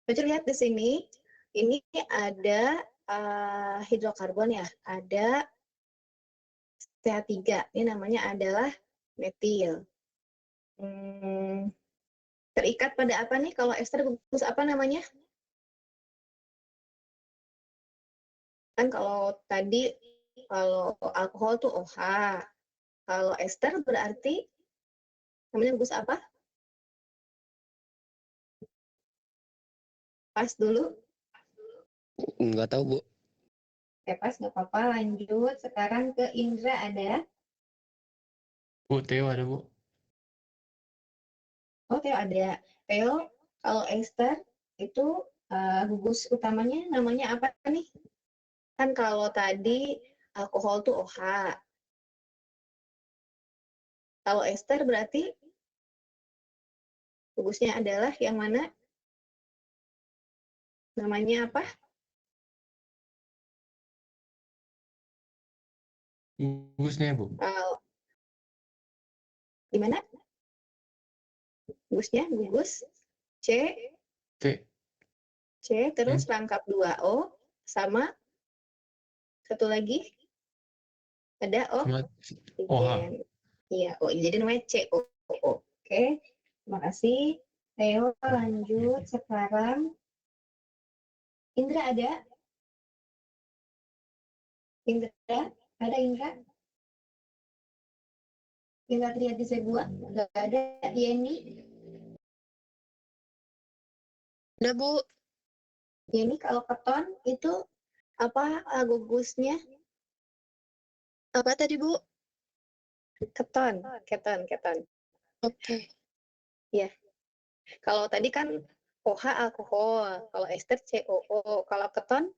Coba lihat di sini. Ini ada hidrokarbon ya. Ada CH3. Ini namanya adalah metil. Terikat pada apa nih? Kalau ester gugus apa namanya? Kan kalau tadi kalau alkohol tuh OH. Kalau ester berarti namanya gugus apa? Pas dulu. Nggak tahu, Bu. Pas nggak apa-apa. Lanjut. Sekarang ke Indra ada. Bu, Theo ada, Bu. Oh, Theo ada. Theo, kalau ester itu gugus utamanya namanya apa nih? Kan kalau tadi alkohol tuh OH. Kalau ester berarti gugusnya adalah yang mana? Namanya apa? Gugusnya, Bu. Gimana? Gugusnya, gugus C, T. terus rangkap 2O, sama satu lagi ada O. Sama OH. Iya, oh jadi namanya CO. Oke, terima kasih. Theo, lanjut sekarang. Indra ada? Indra? Ada Indra? Indra Triadi Zebua? Nggak ada. Yeni? Ada, Bu. Yeni kalau keton itu apa gugusnya? Apa tadi, Bu? Keton. Oke. Kalau tadi kan OH alkohol, kalau ester COO, kalau keton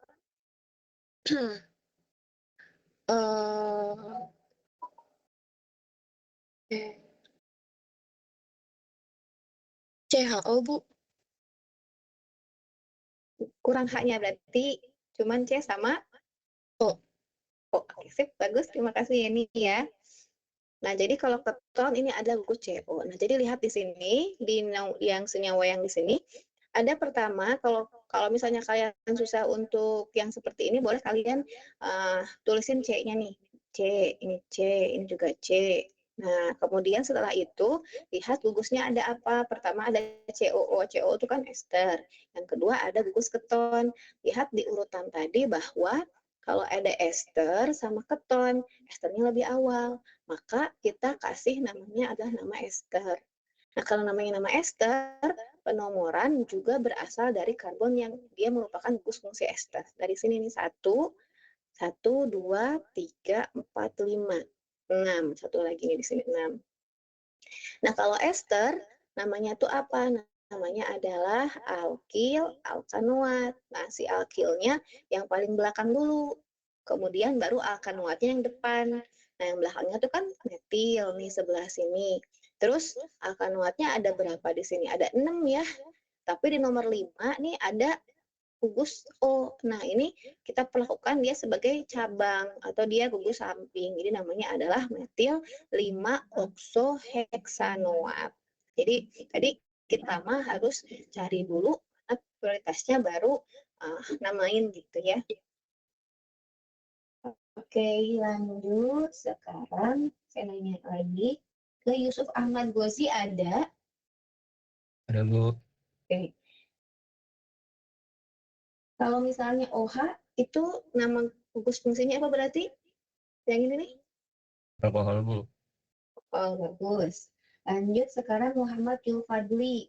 Eh, CHO, Bu. kurang H-nya berarti cuman C sama O. Oke, sip, bagus. Terima kasih Yeni ya. Nah, jadi kalau keton ini ada gugus CO. Nah, jadi lihat di sini di yang senyawa yang di sini ada pertama kalau kalau misalnya kalian susah untuk yang seperti ini boleh kalian tulisin C-nya nih. C, ini juga C. Nah, kemudian setelah itu lihat gugusnya ada apa. Pertama ada COO. COO itu kan ester. Yang kedua ada gugus keton. Lihat di urutan tadi bahwa kalau ada ester sama keton, esternya lebih awal, maka kita kasih namanya adalah nama ester. Nah, kalau namanya nama ester, penomoran juga berasal dari karbon yang dia merupakan gugus fungsi ester. Dari sini nih 1, 2, 3, 4, 5, 6. Satu lagi nih di sini 6. Nah, kalau ester namanya tuh apa? Namanya adalah alkil alkanoat. Nah, si alkilnya yang paling belakang dulu. Kemudian baru alkanoatnya yang depan. Nah, yang belakangnya tuh kan metil nih sebelah sini. Terus alkanoatnya ada berapa di sini? Ada 6 ya. Tapi di nomor 5 nih ada gugus O. Nah, ini kita perlakukan dia sebagai cabang atau dia gugus samping. Jadi namanya adalah metil 5 oksoheksanoat. Jadi tadi kita mah harus cari dulu prioritasnya baru namain gitu ya. Oke, lanjut. Sekarang saya nanya lagi ke Yusuf Ahmad Gozi ada. Ada, Bu. Oke. Kalau misalnya OH itu nama gugus fungsinya apa berarti? Yang ini nih? Alkohol, Bu. Oh, bagus. Lanjut sekarang Muhammad Yulfadli.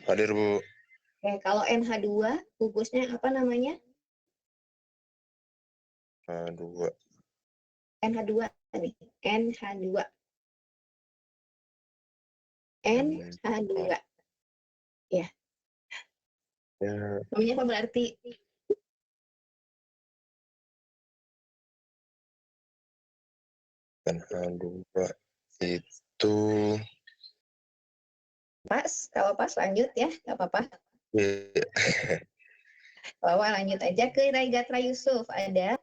Hadir, Bu. Oke, kalau NH2 gugusnya apa namanya? Dua. NH2 nih. NH2. NH2. Ya. Ya, Namanya apa berarti? NH2 itu Pas, kalau pas lanjut ya, nggak apa-apa. Bawa lanjut aja ke Raigatra Yusuf. ada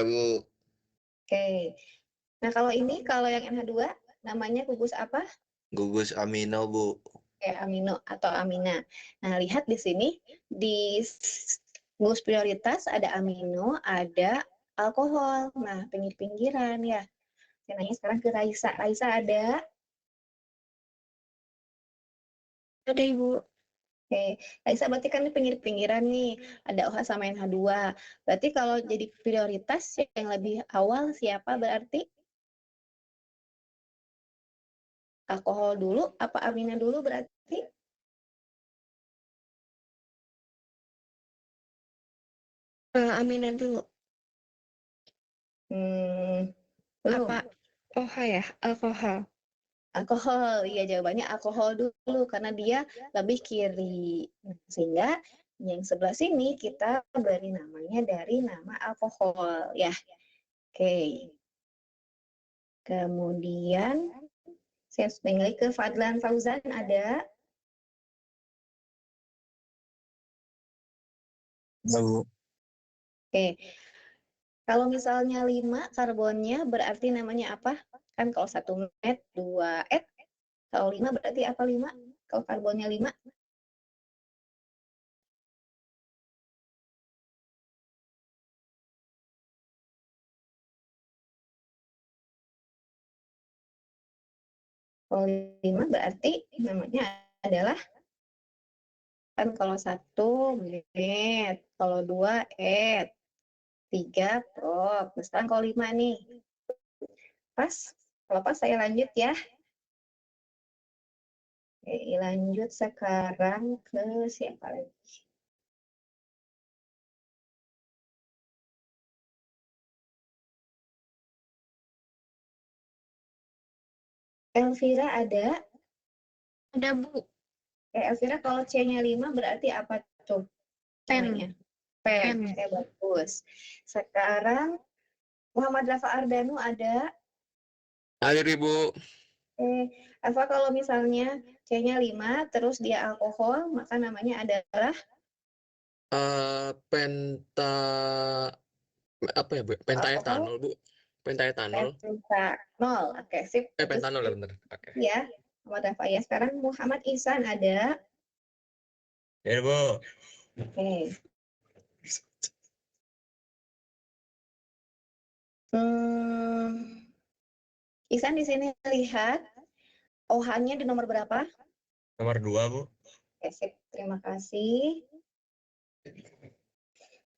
Bu. Oke. Nah, kalau ini, kalau yang NH2, namanya gugus apa? Gugus amino Bu. Amino atau amina. Nah, lihat di sini, di gugus prioritas ada amino, ada alkohol. Nah, pinggir-pinggiran ya. Saya nanya sekarang ke Raisa. Raisa ada? Ada Ibu. Oke, Raisa berarti kan ini pinggir-pinggiran nih. Ada OH sama NH2. Berarti kalau jadi prioritas yang lebih awal siapa berarti? Alkohol dulu, apa amina dulu berarti? Amina dulu. Belum. Apa? OH ya? Alkohol. Alkohol, iya jawabannya alkohol dulu karena dia lebih kiri. Nah, sehingga yang sebelah sini kita beri namanya dari nama alkohol ya. Oke. Kemudian saya kembali ke Fadlan Fauzan ada. Bu. Oke. Kalau misalnya 5 karbonnya berarti namanya apa? Kan kalau 1 met 2 et. Kalau 5 berarti apa 5? Kalau karbonnya 5? Kalau 5 berarti namanya adalah kan kalau 1 met, kalau 2 et, 3 prop. Nah, sekarang kalau 5 nih. Pas? Kalau pas saya lanjut ya. Oke, lanjut sekarang ke siapa lagi? Elvira ada? Ada Bu. Elvira kalau C-nya 5 berarti apa tuh? Namanya? Pen. Pen. Bagus. Sekarang Muhammad Rafa Ardanu ada? Hadir Ibu. Apa kalau misalnya C-nya 5 terus dia alkohol, maka namanya adalah Penta apa ya Bu? Pentaetanol Bu. Pentaetanol. pentanol. Oke, sip. Pentanol ya bener. Oke. Ya, Muhammad Rafa ya. Sekarang Muhammad Ihsan ada? Ya Bu. Oke. Ihsan di sini lihat OH-nya di nomor berapa? Nomor 2 Bu. Oke, sip. Terima kasih.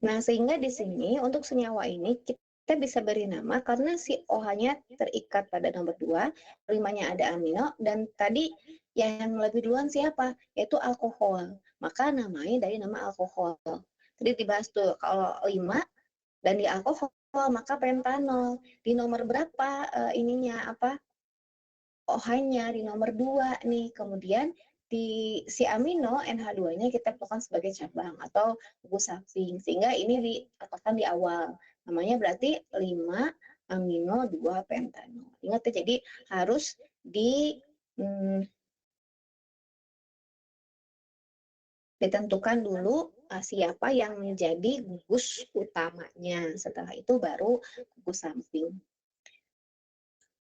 Nah, sehingga di sini untuk senyawa ini kita bisa beri nama karena si OH-nya terikat pada nomor 2, 5-nya ada amino, dan tadi yang lebih duluan siapa? Yaitu alkohol. Maka namanya dari nama alkohol. Tadi dibahas tuh, kalau 5 dan di alkohol, maka pentanol. Di nomor berapa ininya apa? OH-nya di nomor 2 nih. Kemudian di si amino NH2-nya kita perlukan sebagai cabang atau gugus samping. Sehingga ini dikatakan di awal. Namanya berarti 5 amino 2 pentanol. Ingat ya, jadi harus ditentukan dulu siapa yang menjadi gugus utamanya. Setelah itu baru gugus samping.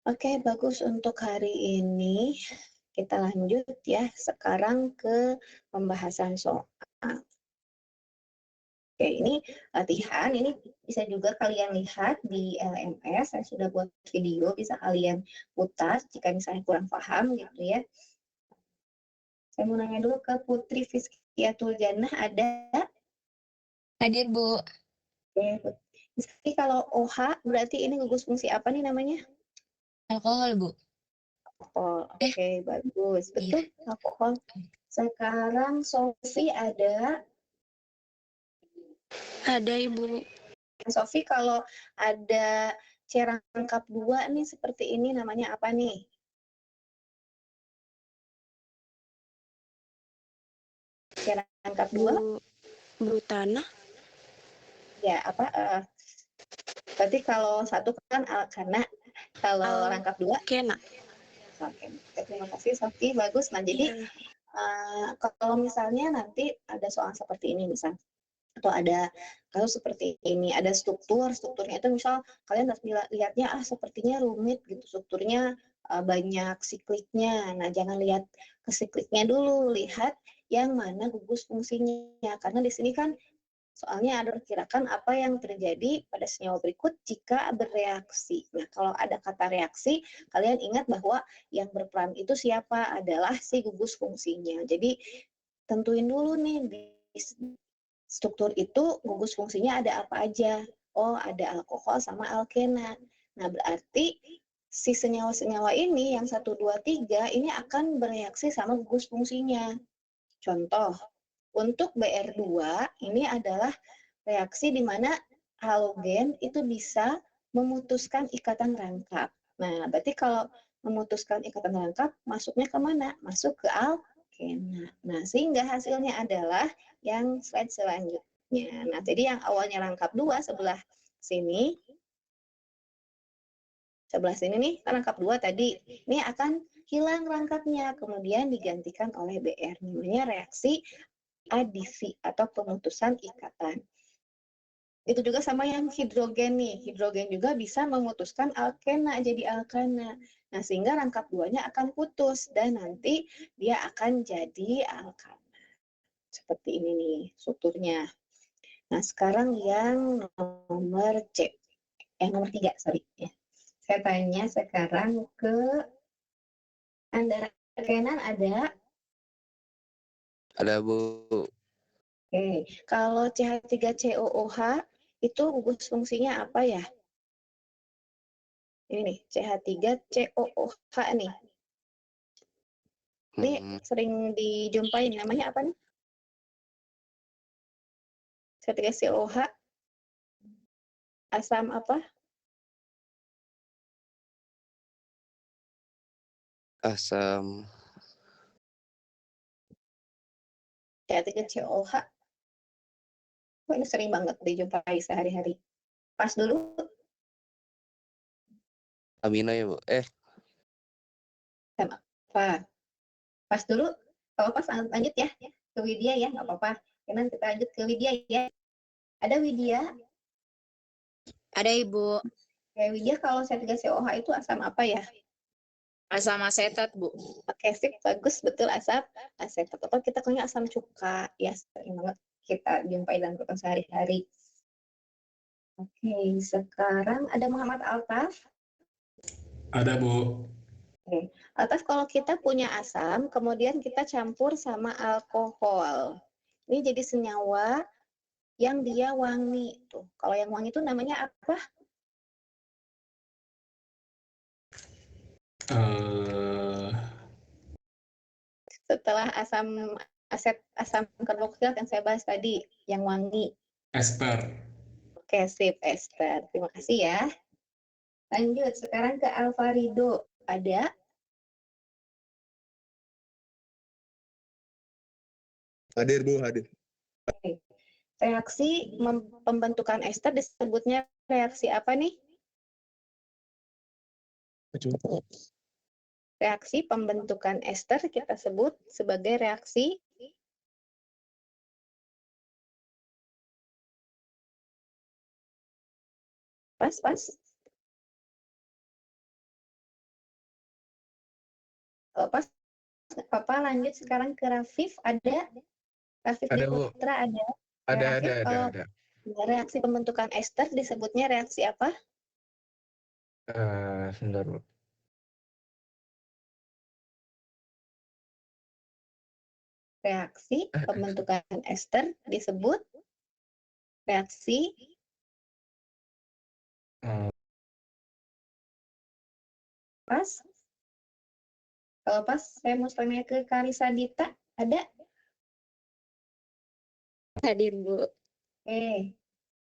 Oke, bagus untuk hari ini. Kita lanjut ya, sekarang ke pembahasan soal. Oke, ini latihan, ini bisa juga kalian lihat di LMS, saya sudah buat video, bisa kalian putar jika misalnya kurang paham gitu ya. Saya mau nanya dulu ke Putri Fiskiatul Jannah, ada? Hadir, Bu. Oke, Putri, kalau OH berarti ini gugus fungsi apa nih namanya? Alkohol, Bu. Oh, oke, bagus. Betul, alkohol. Sekarang Sofi ada? Ada Ibu. Sofi, kalau ada C rangkap 2 nih seperti ini namanya apa nih? C rangkap 2? Butana. Ya, apa? Berarti kalau satu kan alkana, kalau rangkap dua. Kena. Oke, terima kasih Sofi, bagus. Nah, jadi Iya. kalau misalnya nanti ada soal seperti ini misal, atau ada kalau seperti ini ada strukturnya itu misal kalian harus lihatnya sepertinya rumit gitu strukturnya, banyak sikliknya. Nah, jangan lihat ke sikliknya dulu, lihat yang mana gugus fungsinya, karena di sini kan soalnya ada perkirakan apa yang terjadi pada senyawa berikut jika bereaksi. Nah, kalau ada kata reaksi, kalian ingat bahwa yang berperan itu siapa? Adalah si gugus fungsinya. Jadi, tentuin dulu nih di struktur itu gugus fungsinya ada apa aja. Oh, ada alkohol sama alkena. Nah, berarti si senyawa-senyawa ini yang 1, 2, 3 ini akan bereaksi sama gugus fungsinya. Contoh, untuk BR2 ini adalah reaksi di mana halogen itu bisa memutuskan ikatan rangkap. Nah, berarti kalau memutuskan ikatan rangkap, masuknya ke mana? Masuk ke alkena. Nah, sehingga hasilnya adalah yang slide selanjutnya. Nah, jadi yang awalnya rangkap 2 sebelah sini nih, rangkap 2 tadi, ini akan hilang rangkapnya, kemudian digantikan oleh BR. Namanya reaksi adisi atau pemutusan ikatan. Itu juga sama yang hidrogen nih. Hidrogen juga bisa memutuskan alkena jadi alkana. Nah, sehingga rangkap 2-nya akan putus dan nanti dia akan jadi alkana. Seperti ini nih strukturnya. Nah, sekarang yang nomor C. Nomor 3, sorry. Ya. Saya tanya sekarang ke Anda. Kenan ada? Ada Bu. Oke, kalau CH3COOH itu gugus fungsinya apa ya? Ini nih, CH3COOH nih. Ini sering dijumpai, namanya apa nih? CH3COOH, asam apa? Asam. CH3COOH. Oh, ini sering banget dijumpai sehari-hari. Pas dulu, Amino ya Bu. apa? Pas dulu, kalau pas lanjut ya, ke Widya ya, nggak apa-apa. Kenan kita lanjut ke Widya ya. Ada Widya? Ada Ibu. Kayak Widya, kalau CH3COOH itu asam apa ya? Asam asetat, Bu. Oke, sip, bagus, betul asam asetat. Atau kita punya asam cuka, ya sering banget kita jumpai dalam kehidupan sehari-hari. Oke, sekarang ada Muhammad Altaf. Ada, Bu. Oke. Altaf, kalau kita punya asam, kemudian kita campur sama alkohol. Ini jadi senyawa yang dia wangi. Tuh, kalau yang wangi itu namanya apa? Setelah asam karboksilat yang saya bahas tadi, yang wangi. Esper. Oke, sip, ester. Terima kasih ya. Lanjut, sekarang ke Alvarido. Ada? Hadir, Bu, hadir. Oke. Reaksi pembentukan ester disebutnya reaksi apa nih? Reaksi pembentukan ester kita sebut sebagai reaksi pas. Kalau pas, nggak apa-apa. Lanjut sekarang ke Rafif. Ada? Rafif Ada, Bu. Putra ada? Ada, Rafif, kalau ada. reaksi pembentukan ester disebutnya reaksi apa? Sebentar, Bu. Reaksi pembentukan ester disebut reaksi pas. Kalau pas, saya mau tanya ke Karisa Dita. Ada? Hadir, Bu. Oke.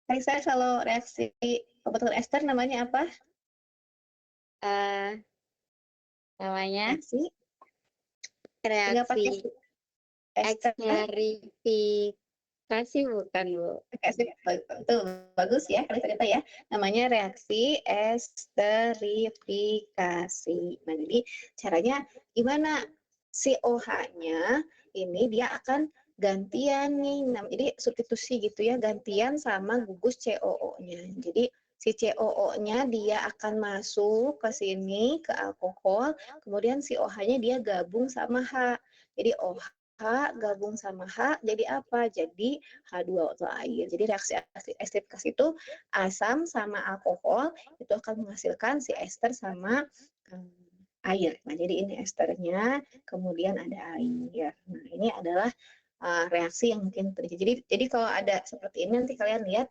Karisa, kalau reaksi pembentukan ester namanya apa? Namanya Reaksi? Tinggal pakai reaksi ester. X-ray Kasih bukan, Bu. Tuh, bagus ya ternyata ya. Namanya reaksi esterifikasi. Nah, jadi caranya gimana? Si OH-nya ini dia akan gantian nih. Jadi substitusi gitu ya, gantian sama gugus COO-nya. Jadi si COO-nya dia akan masuk ke sini ke alkohol, kemudian si OH-nya dia gabung sama H. Jadi OH gabung sama H jadi apa? Jadi H2O atau air. Jadi reaksi esterifikasi itu asam sama alkohol itu akan menghasilkan si ester sama air. Nah, jadi ini esternya, kemudian ada air. Nah, ini adalah reaksi yang mungkin terjadi. Jadi kalau ada seperti ini nanti kalian lihat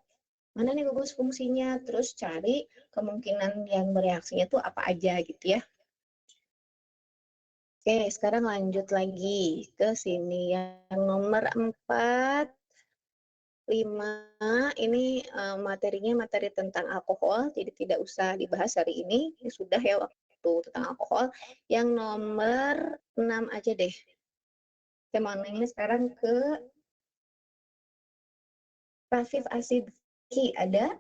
mana nih gugus fungsinya, terus cari kemungkinan yang bereaksinya itu apa aja gitu ya. Oke, sekarang lanjut lagi ke sini yang nomor 4, 5. Ini materinya materi tentang alkohol, jadi tidak usah dibahas hari ini. Ini sudah ya waktu tentang alkohol. Yang nomor 6 aja deh. Saya mau nanya sekarang ke Rafif Asidki. Ada?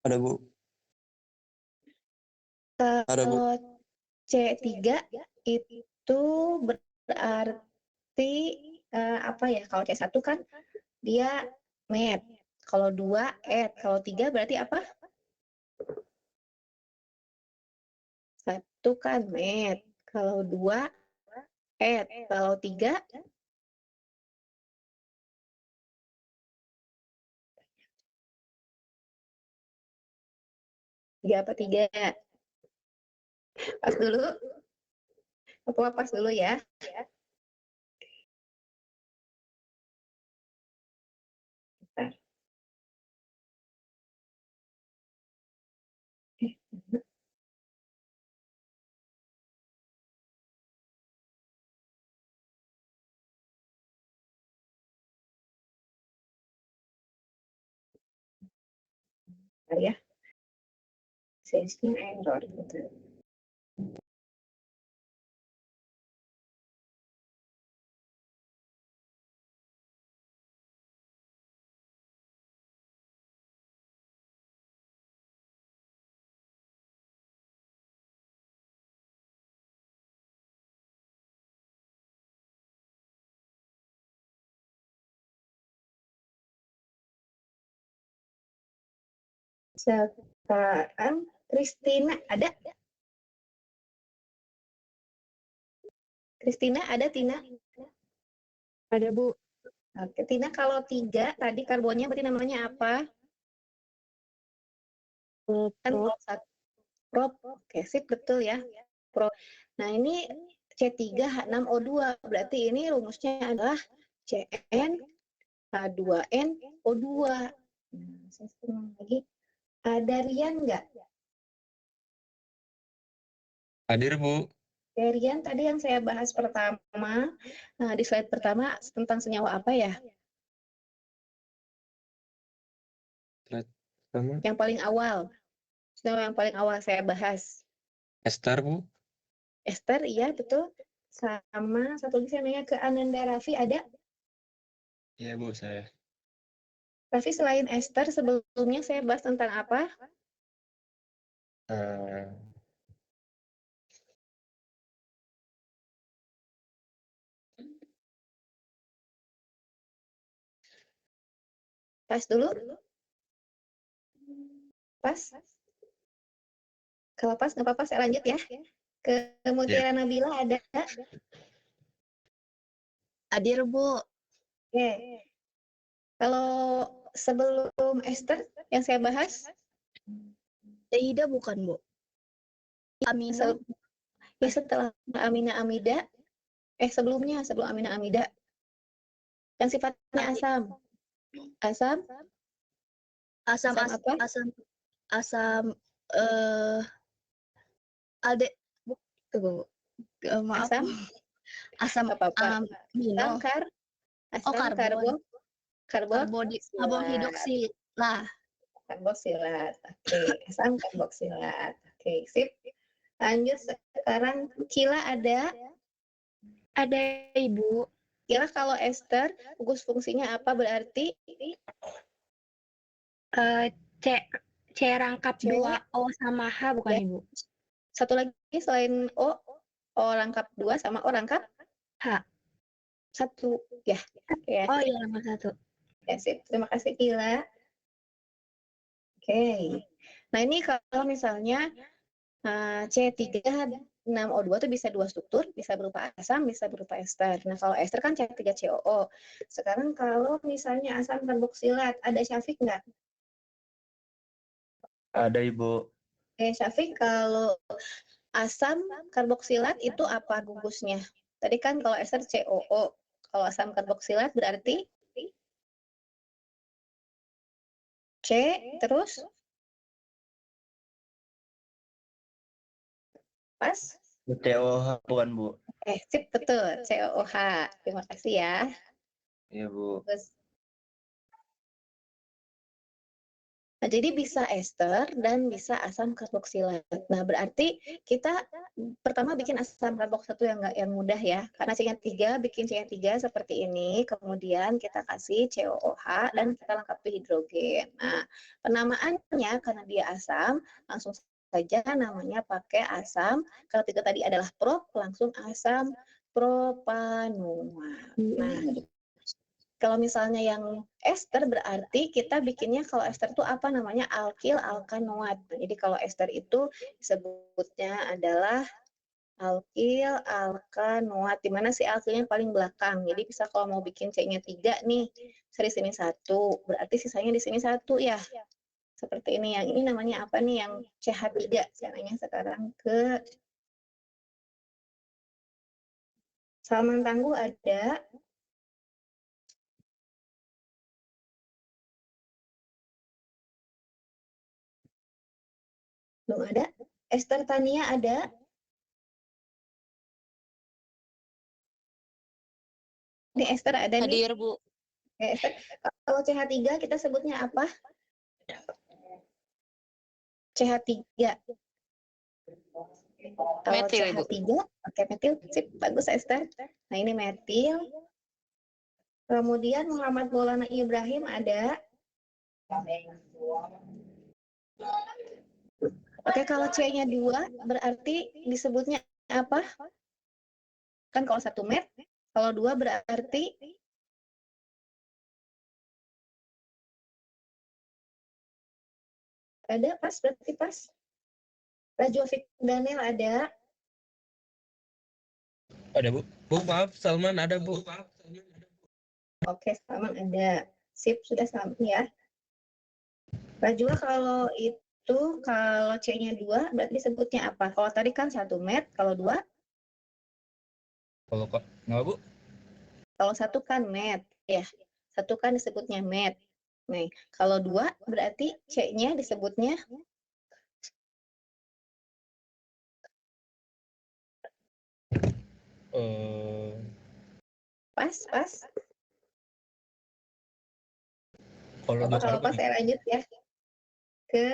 Ada, Bu. Ada, Bu. Kalau C3 itu berarti apa ya? Kalau C1 kan dia met. Kalau 2 et. Kalau 3 berarti apa? 1 kan met. Kalau 2 et. Kalau 3 apa 3? Pas dulu. Apa pas dulu ya? Bentar. Bentar ya. System error gitu. Sekarang Kristina ada? Kristina ada, Tina? Ada, Bu. Oke, Tina, kalau 3 tadi karbonnya berarti namanya apa? Kan Prop. prop. Oke, sip, betul ya. Prop. Nah, ini C3H6O2. Berarti ini rumusnya adalah Cn H2NO2. Nah, saya senang lagi. Ada Rian nggak? Hadir, Bu. Rian tadi yang saya bahas pertama. Nah, di slide pertama tentang senyawa apa ya? Sama Yang paling awal. Senyawa yang paling awal saya bahas. Ester, Bu. Ester, iya betul. Sama satu lagi saya nanya ke Ananda Raffi, ada? Iya, Bu, saya. Raffi selain ester, sebelumnya saya bahas tentang apa? Eh, Pas dulu. Pas. Kalau pas, nggak apa-apa, saya lanjut ya. Ke Mutiara Nabila ada? Hadir, Bu. Oke. Kalau sebelum ester yang saya bahas, Ida bukan, Bu. Amino. Ya setelah amina amida, sebelum amina amida, yang sifatnya asam. Asam apa? Asam alde maaf. Asam Asam apa-apa. amino. Asam karbon. karboksilat. Karbohidroksilat. Lah. Karboksilat. Oke, asam karboksilat. Oke, sip. Lanjut sekarang Kila ada? Ada, Ibu. Kira kalau ester gugus fungsinya apa berarti? C C rangkap C. 2O sama H bukan Ya. Ibu? Satu lagi selain O rangkap 2 sama O rangkap H. 1. Ya. Oke. Oh iya, nomor 1. Ya, sip. Terima kasih Kila. Oke. Nah, ini kalau misalnya C3H6O2 itu bisa dua struktur, bisa berupa asam, bisa berupa ester. Nah, kalau ester kan C3COO. Sekarang kalau misalnya asam karboksilat, ada Syafiq nggak? Ada Ibu. Oke, Syafiq, kalau asam karboksilat itu apa gugusnya? Tadi kan kalau ester COO. Kalau asam karboksilat berarti C, terus pas? COH bukan Bu? Sip, betul. COOH. Terima kasih ya. Iya Bu. Terus. Nah, jadi bisa ester dan bisa asam karboksilat. Nah, berarti kita pertama bikin asam karboksilat yang mudah ya. Karena C-nya 3, bikin C-nya 3 seperti ini. Kemudian kita kasih COOH dan kita lengkapi hidrogen. Nah, penamaannya karena dia asam, langsung saja namanya pakai asam. Kalau tiga tadi adalah prop, langsung asam propanoat. Nah, kalau misalnya yang ester berarti kita bikinnya kalau ester itu apa namanya alkil alkanoat. Jadi kalau ester itu disebutnya adalah alkil alkanoat. Di mana si alkilnya paling belakang. Jadi bisa kalau mau bikin C-nya 3 nih, bisa di sini 1. Berarti sisanya di sini 1 ya. Seperti ini. Yang ini namanya apa nih yang CH3? Caranya sekarang ke Salman Tangguh ada. Belum ada. Ester Tania ada. Ini Ester ada nih. Hadir, Bu. Oke, Ester. Kalau CH3 kita sebutnya apa? CH3. Kalau Metil, Ibu. CH3, oke metil, sip, bagus Ester. Nah ini metil. Kemudian Muhammad Maulana Ibrahim ada. Oke, kalau C-nya 2 berarti disebutnya apa? Kan kalau 1 met, kalau 2 berarti ada pas, berarti pas. Rajovic Daniel ada. Ada Bu. Bu maaf Salman ada Bu. Oke, Salman ada. Sip, sudah Salman ya. Rajwa kalau itu, kalau C-nya 2 berarti disebutnya apa? Kalau tadi kan 1 met, kalau 2? Kalau kok nggak Bu? Kalau 1 kan met, ya. 1 kan disebutnya met. Nih, kalau 2 berarti C-nya disebutnya pas. Kalau pas saya lanjut ya ke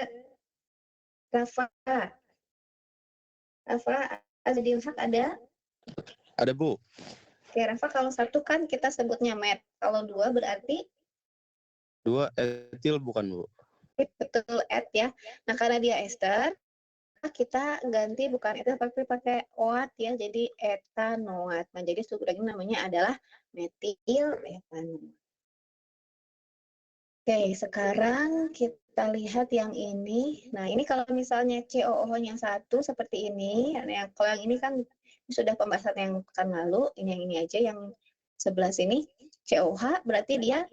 Rafa. Rafa Azadilhaq ada? Ada Bu. Oke, Rafa kalau 1 kan kita sebutnya met. Kalau 2 berarti 2 etil bukan Bu? betul et ya. Nah, karena dia ester, kita ganti bukan etil tapi pakai oat ya. Jadi etanoat. Nah, jadi strukturnya namanya adalah metil etanoat. Oke, sekarang kita lihat yang ini. Nah, ini kalau misalnya COOH-nya 1 seperti ini. Kalau yang ini kan sudah pembahasan yang pekan lalu. Ini yang ini aja, yang sebelah sini. COH berarti dia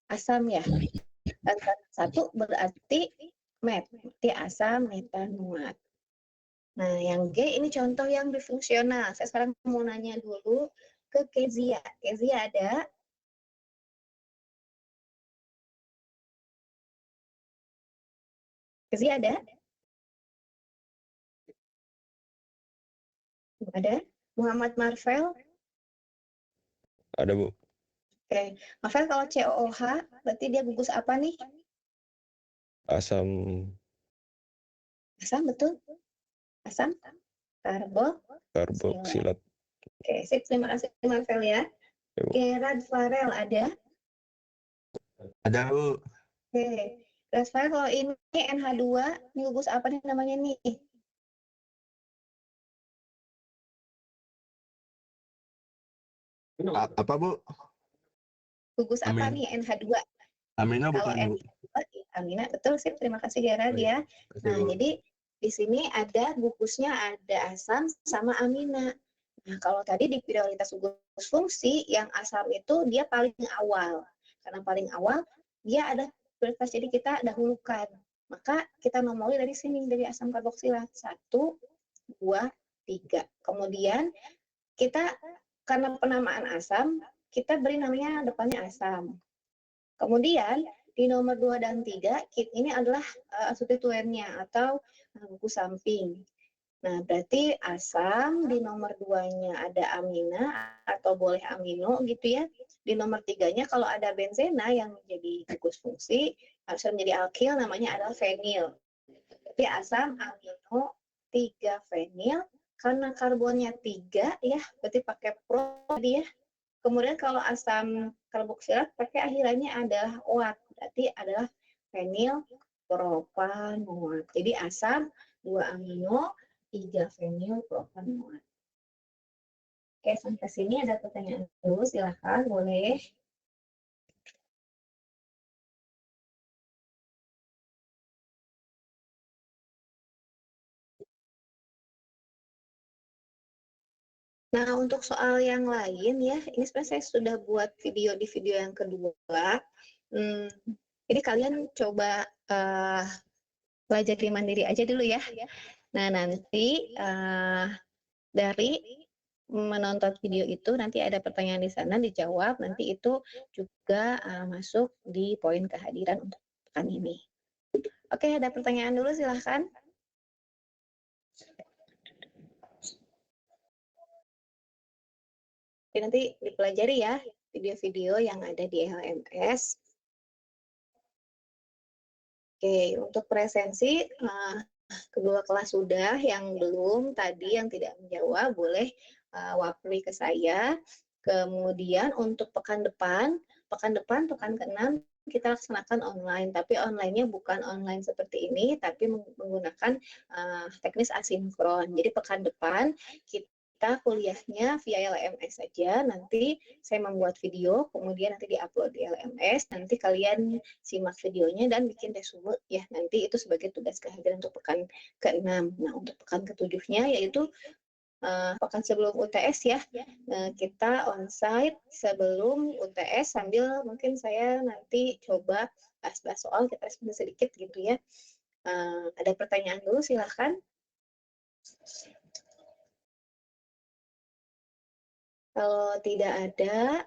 asam ya. Dan 1 berarti met, berarti asam metanoat. Nah, yang G ini contoh yang bifungsional. Saya sekarang mau nanya dulu ke Kezia. Kezia ada? Kezia ada? Ada? Muhammad Marvel? Ada Bu. Oke, Marvel kalau COOH berarti dia gugus apa nih? Asam Asam, betul? Asam? karboksilat. Oke, sip. Terima kasih Marvel ya. Ya, Bu. Gerard Farel ada? Ada, Bu. Oke. Gerard Farel, kalau ini NH2, ini gugus apa nih namanya nih? Apa, Bu? Gugus apa Amin. nih NH2? Amina Kalau bukan, Bu. Amina, betul sih. Terima kasih Gerard ya. Nah, jadi di sini ada gugusnya ada asam sama amina. Nah, kalau tadi di prioritas gugus fungsi yang asam itu dia paling awal. Karena paling awal dia ada prioritas, jadi kita dahulukan. Maka kita nomori dari sini, dari asam karboksilat 1, 2, 3. Kemudian kita karena penamaan asam, kita beri namanya depannya asam. Kemudian di nomor 2 dan 3 ini adalah substituennya atau gugus samping. Nah, berarti asam di nomor 2-nya ada amina atau boleh amino gitu ya. Di nomor 3-nya kalau ada benzena yang menjadi gugus fungsi, harus menjadi alkil, namanya adalah fenil. Jadi asam, amino, 3 fenil, karena karbonnya 3 ya, berarti pakai pro dia. Kemudian kalau asam karboksilat pakai akhirannya adalah OAT, berarti adalah fenil propanoat. Jadi asam 2 amino 3 fenil propanoat. Oke, sampai sini ada pertanyaan dulu, silakan boleh. Nah, untuk soal yang lain ya, ini sebenarnya saya sudah buat video di video yang kedua. Jadi kalian coba pelajari mandiri aja dulu ya. Nah, nanti dari menonton video itu nanti ada pertanyaan di sana dijawab, nanti itu juga masuk di poin kehadiran untuk pekan ini. Oke, ada pertanyaan dulu silahkan. Jadi nanti dipelajari ya video-video yang ada di LMS. Oke, untuk presensi kedua kelas sudah, yang belum tadi yang tidak menjawab boleh wapri ke saya. Kemudian untuk pekan depan pekan ke-6 kita laksanakan online, tapi online-nya bukan online seperti ini, tapi menggunakan teknis asinkron. Jadi pekan depan kita kuliahnya via LMS saja, nanti saya membuat video, kemudian nanti diupload di LMS, nanti kalian simak videonya dan bikin resume ya, nanti itu sebagai tugas kehadiran untuk pekan ke-6. Nah, untuk pekan ke-7-nya yaitu pekan sebelum UTS ya, kita onsite sebelum UTS sambil mungkin saya nanti coba bahas-bahas soal, kita respon sedikit gitu ya. Ada pertanyaan dulu silahkan. Kalau tidak ada,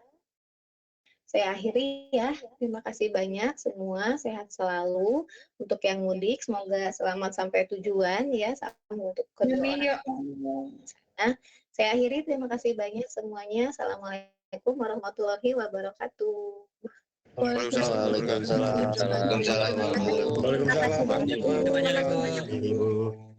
saya akhiri ya. Terima kasih banyak semua, sehat selalu. Untuk yang mudik, semoga selamat sampai tujuan ya, untuk kedua orang. Nah, saya akhiri, terima kasih banyak semuanya. Assalamualaikum warahmatullahi wabarakatuh. Waalaikumsalam. Waalaikumsalam. Terima kasih banyak. Waalaikumsalam.